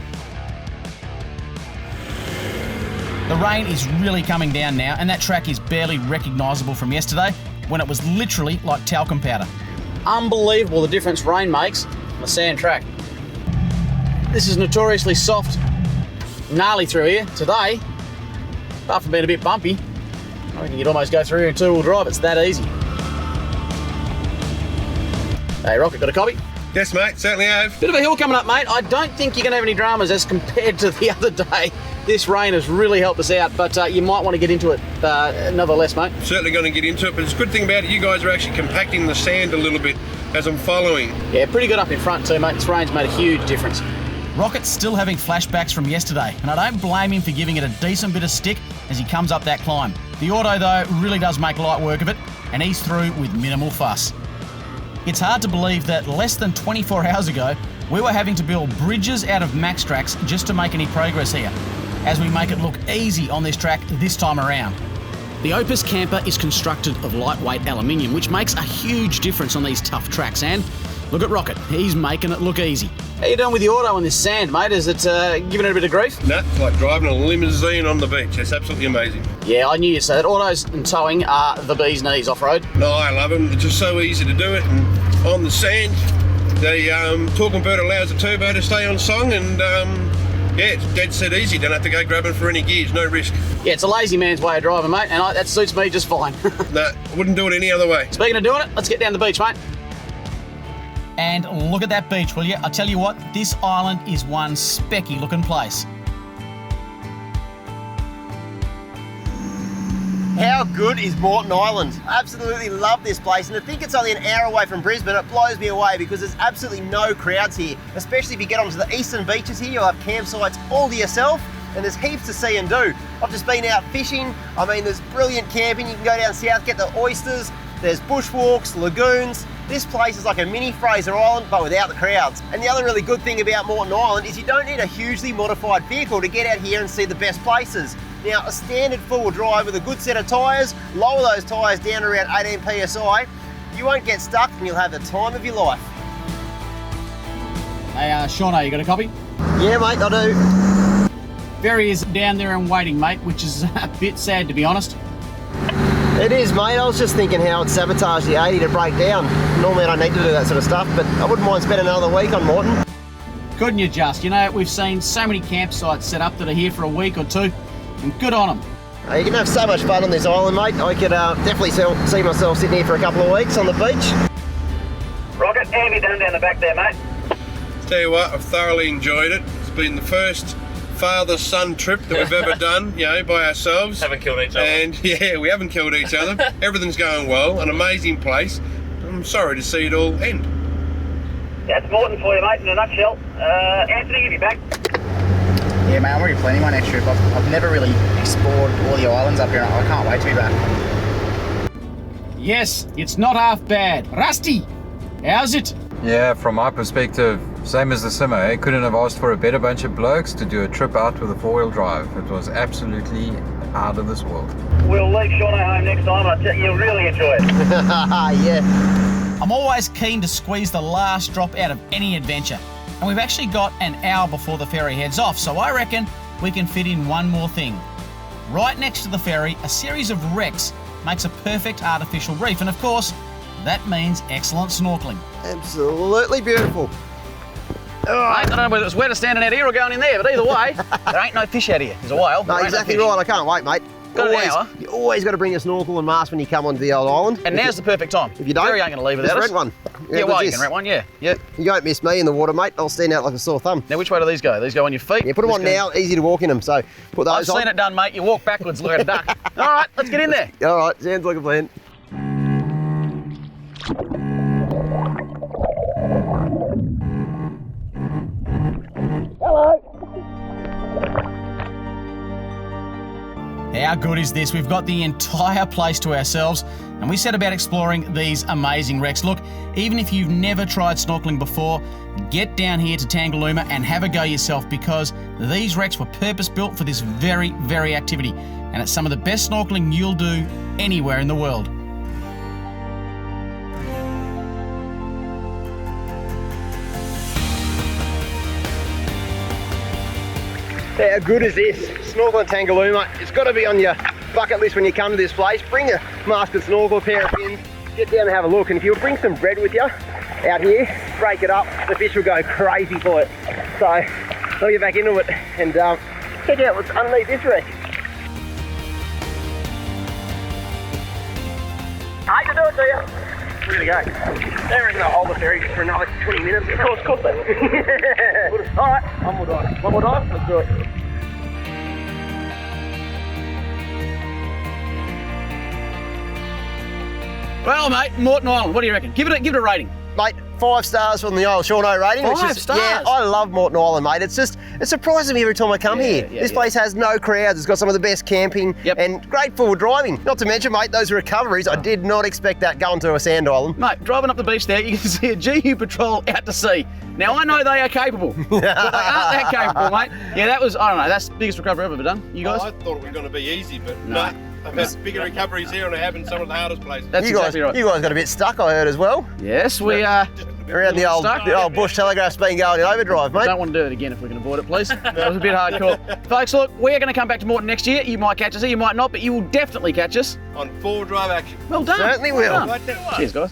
The rain is really coming down now, and that track is barely recognisable from yesterday when it was literally like talcum powder. Unbelievable the difference rain makes on the sand track. This is notoriously soft, gnarly through here. Today, apart from being a bit bumpy, I reckon you'd almost go through in two-wheel drive. It's that easy. Hey, Rocket, got a copy? Yes, mate, certainly have. Bit of a hill coming up, mate. I don't think you're going to have any dramas as compared to the other day. This rain has really helped us out, but you might want to get into it nonetheless, mate. Certainly going to get into it, but it's a good thing about it, you guys are actually compacting the sand a little bit as I'm following. Yeah, pretty good up in front too, mate. This rain's made a huge difference. Rocket's still having flashbacks from yesterday, and I don't blame him for giving it a decent bit of stick as he comes up that climb. The auto, though, really does make light work of it, and he's through with minimal fuss. It's hard to believe that less than 24 hours ago, we were having to build bridges out of Maxtrax just to make any progress here, as we make it look easy on this track this time around. The Opus camper is constructed of lightweight aluminium, which makes a huge difference on these tough tracks, and look at Rocket, he's making it look easy. How you doing with the auto on this sand, mate? Is it giving it a bit of grief? No, it's like driving a limousine on the beach. It's absolutely amazing. Yeah, I knew you'd say that. Autos and towing are the bee's knees off-road. No, I love them. It's just so easy to do it. And on the sand, the talking bird allows the turbo to stay on song, and yeah, it's dead set easy. Don't have to go grabbing for any gears, no risk. Yeah, it's a lazy man's way of driving, mate, and that suits me just fine. No, I wouldn't do it any other way. Speaking of doing it, let's get down the beach, mate. And look at that beach, will you? I tell you what, this island is one specky looking place. How good is Moreton Island? I absolutely love this place, and to think it's only an hour away from Brisbane, it blows me away because there's absolutely no crowds here, especially if you get onto the eastern beaches here. You'll have campsites all to yourself, and there's heaps to see and do. I've just been out fishing. I mean, there's brilliant camping. You can go down south, get the oysters. There's bushwalks, lagoons. This place is like a mini Fraser Island, but without the crowds. And the other really good thing about Moreton Island is you don't need a hugely modified vehicle to get out here and see the best places. Now, a standard four-wheel drive with a good set of tyres, lower those tyres down around 18 PSI, you won't get stuck and you'll have the time of your life. Hey, Shaun, you got a copy? Yeah, mate, I do. Ferry is down there and waiting, mate, which is a bit sad to be honest. It is, mate. I was just thinking how it sabotaged the 80 to break down. Normally I don't need to do that sort of stuff, but I wouldn't mind spending another week on Moreton. Couldn't you just? You know, we've seen so many campsites set up that are here for a week or two, and good on them. You can have so much fun on this island, mate. I could definitely see myself sitting here for a couple of weeks on the beach. Rocket, how have you done down the back there, mate? Tell you what, I've thoroughly enjoyed it. It's been the first father-son trip that we've ever done, you know, by ourselves. Haven't killed each other. And yeah, we haven't killed each other. Everything's going well, an amazing place. I'm sorry to see it all end. That's Moreton for you, mate, in a nutshell. Anthony, give you back. Yeah, mate, I'm already planning my next trip. I've never really explored all the islands up here. I can't wait to be back. Yes, it's not half bad. Rusty, how's it? Yeah, from my perspective, same as the simmer. I couldn't have asked for a better bunch of blokes to do a trip out with a four-wheel drive. It was absolutely out of this world. We'll leave Shaun home next time, and I tell you, you'll really enjoy it. Yeah. I'm always keen to squeeze the last drop out of any adventure, and we've actually got an hour before the ferry heads off, so I reckon we can fit in one more thing. Right next to the ferry, a series of wrecks makes a perfect artificial reef, and of course, that means excellent snorkeling. Absolutely beautiful. Mate, I don't know whether it's wetter standing out here or going in there, but either way, there ain't no fish out here. There's a whale. No, exactly right. I can't wait, mate. Got an hour. You always got to bring a snorkel and mask when you come onto the old island. And now's the perfect time. If you don't, Ferry ain't going to leave without us. rent one. Yeah, well, you can rent one, yeah. You won't miss me in the water, mate. I'll stand out like a sore thumb. Now, which way do these go? These go on your feet? Yeah, put them on now. Easy to walk in them. So put those on. I've seen it done, mate. You walk backwards, look at a duck. All right, let's get in there. All right, sounds like a plan. How good is this? We've got the entire place to ourselves, and we set about exploring these amazing wrecks. Look, even if you've never tried snorkeling before, get down here to Tangalooma and have a go yourself, because these wrecks were purpose-built for this very, very activity, and it's some of the best snorkeling you'll do anywhere in the world. How good is this? Snorkeling Tangalooma. It's got to be on your bucket list when you come to this place. Bring a mask and snorkel, a pair of fins, get down and have a look. And if you'll bring some bread with you out here, break it up, the fish will go crazy for it. So I'll get back into it and check out what's underneath this wreck. I can do it to you. We're gonna go. There isn't a hold the ferry for another 20 minutes. Of course, then. All right, one more dive. One more dive, let's do it. Well, mate, Moreton Island, what do you reckon? Give it a rating. Mate, 5 stars from the old Shaun rating. 5 stars? Yeah, I love Moreton Island, mate. It surprises me every time I come here. This place has no crowds. It's got some of the best camping and great forward driving. Not to mention, mate, those recoveries. I did not expect that going to a sand island. Mate, driving up the beach there, you can see a GU Patrol out to sea. Now, I know they are capable, but they aren't that capable, mate. Yeah, that was, I don't know, that's the biggest recovery I've ever done. You guys? I thought it was going to be easy, but no. I've had bigger recoveries here and I have in some of the hardest places. That's exactly right. You guys got a bit stuck, I heard, as well. Yes, we are. Around the old bush telegraph's been going in overdrive, mate. Don't want to do it again if we can avoid it, please. That was a bit hardcore. Folks, look, we're going to come back to Moreton next year. You might catch us here, you might not, but you will definitely catch us. On four-wheel drive action. Well done. Certainly will. Cheers, guys.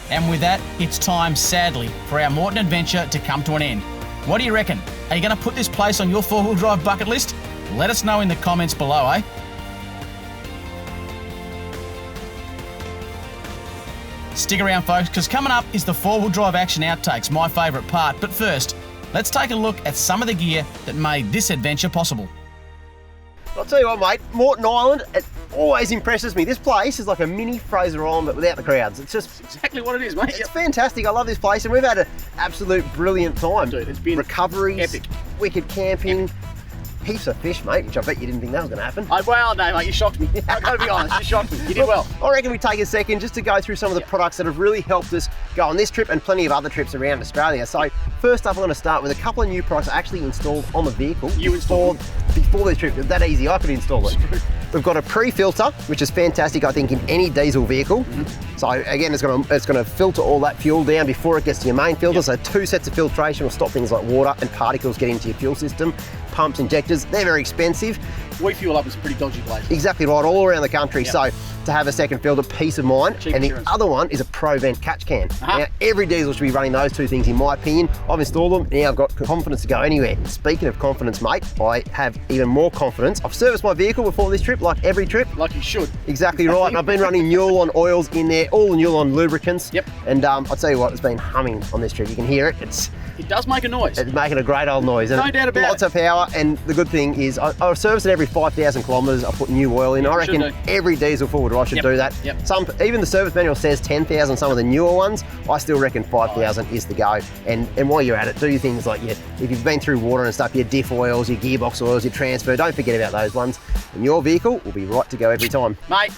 And with that, it's time, sadly, for our Moreton adventure to come to an end. What do you reckon? Are you going to put this place on your four-wheel drive bucket list? Let us know in the comments below, eh? Stick around, folks, because coming up is the four-wheel drive action outtakes, my favourite part. But first, let's take a look at some of the gear that made this adventure possible. I'll tell you what, mate, Moreton Island, it always impresses me. This place is like a mini Fraser Island, but without the crowds. It's just exactly what it is, mate. It's fantastic. I love this place, and we've had an absolute brilliant time. Dude, it's been recoveries, epic, wicked camping, heaps of fish, mate, which I bet you didn't think that was going to happen. Well, no, mate, you shocked me. I've got to be honest, you shocked me. You did well. I reckon we take a second just to go through some of the products that have really helped us go on this trip and plenty of other trips around Australia. So first up, I'm going to start with a couple of new products actually installed on the vehicle. You installed before this trip. That easy, I could install it. We've got a pre-filter, which is fantastic, I think, in any diesel vehicle. So again, it's going to filter all that fuel down before it gets to your main filter. So 2 sets of filtration will stop things like water and particles getting into your fuel system. Pumps, injectors, they're very expensive. We fuel up with some pretty dodgy places. Exactly right, all around the country. So to have a second filter, peace of mind. Cheap and insurance. the other one is a Pro Vent catch can. Now, every diesel should be running those two things in my opinion. I've installed them, now I've got confidence to go anywhere. Speaking of confidence, mate, I have even more confidence. I've serviced my vehicle before this trip, like every trip. Like you should. Exactly right, and I've been running Newlon oils in there, all the Newlon lubricants. Yep. And I'll tell you what, it's been humming on this trip. You can hear it. It does make a noise. It's making a great old noise. No doubt about Lots of power, and the good thing is I service it every 5,000 kilometres. I put new oil in. I reckon every diesel forward should do that. Yep. Even the service manual says 10,000, some of the newer ones. I still reckon 5,000 is the go. And while you're at it, do things like if you've been through water and stuff, your diff oils, your gearbox oils, your transfer, don't forget about those ones. And your vehicle will be right to go every time. Mate,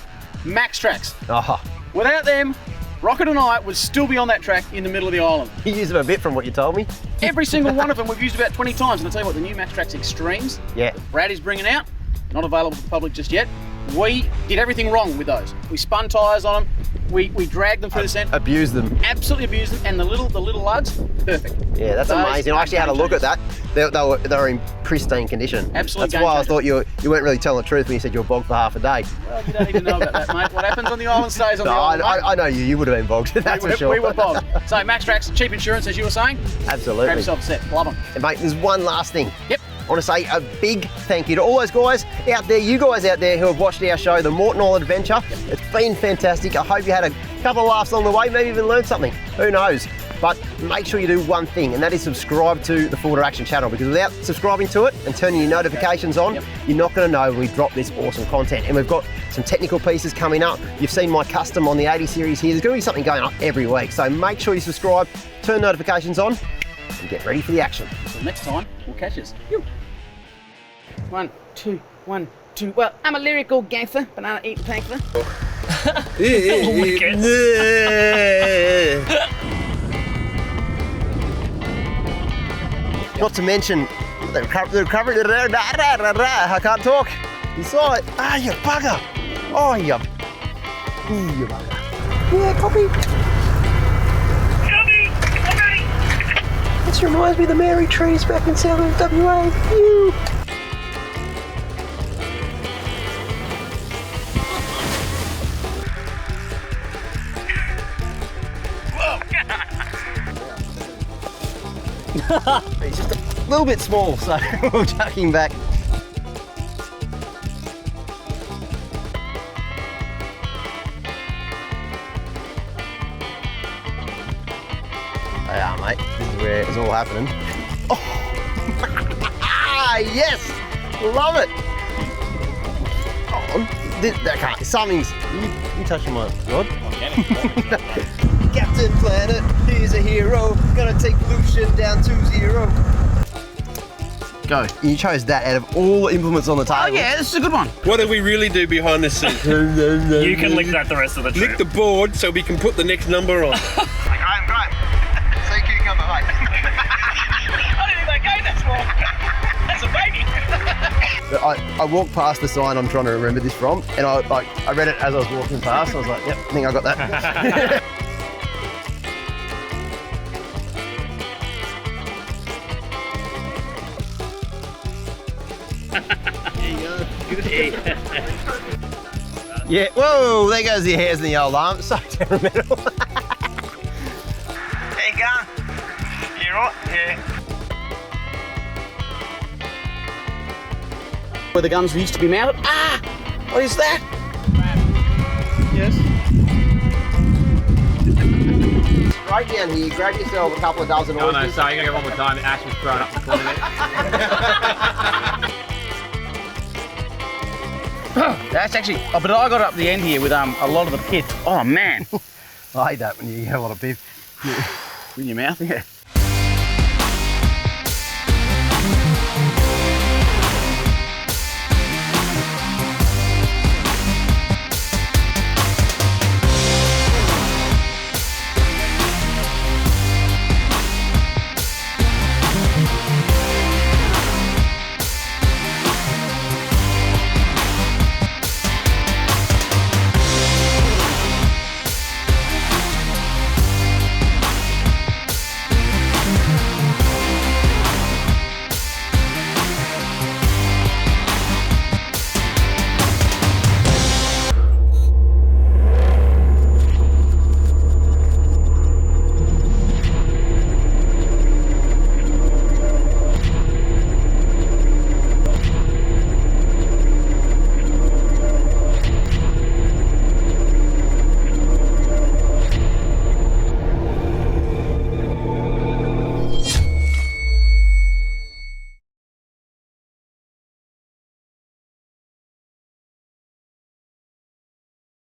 Max Tracks. Oh. Without them, Rocket and I would still be on that track in the middle of the island. You use them a bit from what you told me. Every single one of them we've used about 20 times. And I'll tell you what, the new Max Tracks Extremes, Yeah. Brad is bringing out, not available to the public just yet. We did everything wrong with those. We spun tyres on them, we dragged them through the centre. Abused them. Absolutely abused them, and the little lugs, perfect. Yeah, that's Those amazing. I actually had a look at that. They were in pristine condition. Absolutely. That's why I thought you weren't really telling the truth when you said you were bogged for half a day. Well, you don't even know about that, mate. What happens on the island stays on the island, mate. I know you would have been bogged, that's for sure. We were bogged. So Max Tracks, cheap insurance, as you were saying. Absolutely. Grab yourself a set, love them. And mate, there's one last thing. Yep. I want to say a big thank you to all those guys out there, you guys out there who have watched our show, the Moreton Island Adventure. It's been fantastic. I hope you had a couple of laughs along the way, maybe even learned something. Who knows? But make sure you do one thing, and that is subscribe to the Full to Action channel, because without subscribing to it and turning your notifications on, you're not going to know when we drop this awesome content. And we've got some technical pieces coming up. You've seen my custom on the 80 series here. There's going to be something going up every week. So make sure you subscribe, turn notifications on, and get ready for the action. Until next time, we'll catch us. 1, 2, 1, 2. Well, I'm a lyrical gangster, banana eating panther. Not to mention the recovery. I can't talk. You saw it. Ah, you bugger. Oh, you bugger. Yeah, copy. This reminds me of the Mary trees back in southern WA. Ew. It's just a little bit small, so we'll chuck him back. Yeah, mate, this is where it's all happening. Oh, yes, love it. Oh, that can't. Something's. You touching my rod? Captain Planet, he's a hero. Gonna take Lucian down 2-0. Go. You chose that out of all the implements on the table. Oh yeah, this is a good one. What do we really do behind the scenes? You can lick that the rest of the trip. Lick the board so we can put the next number on. I'm great. Say cucumber, mate. I didn't think that game that small. That's a baby. I walked past the sign I'm trying to remember this from, and I read it as I was walking past. I was like, yep, I think I got that. Yeah, whoa, there goes the hairs in the old arm. So temperamental. There you go. You right? Yeah. Where the guns used to be mounted. Ah! What is that? Yes. Right down here, grab yourself a couple of dozen oysters. Oh no, sorry, you're going to go one more time. Ash was thrown up the corner there. That's actually, but I got up the end here with a lot of the pit. Oh man. I hate that when you get a lot of beef in your mouth. Yeah.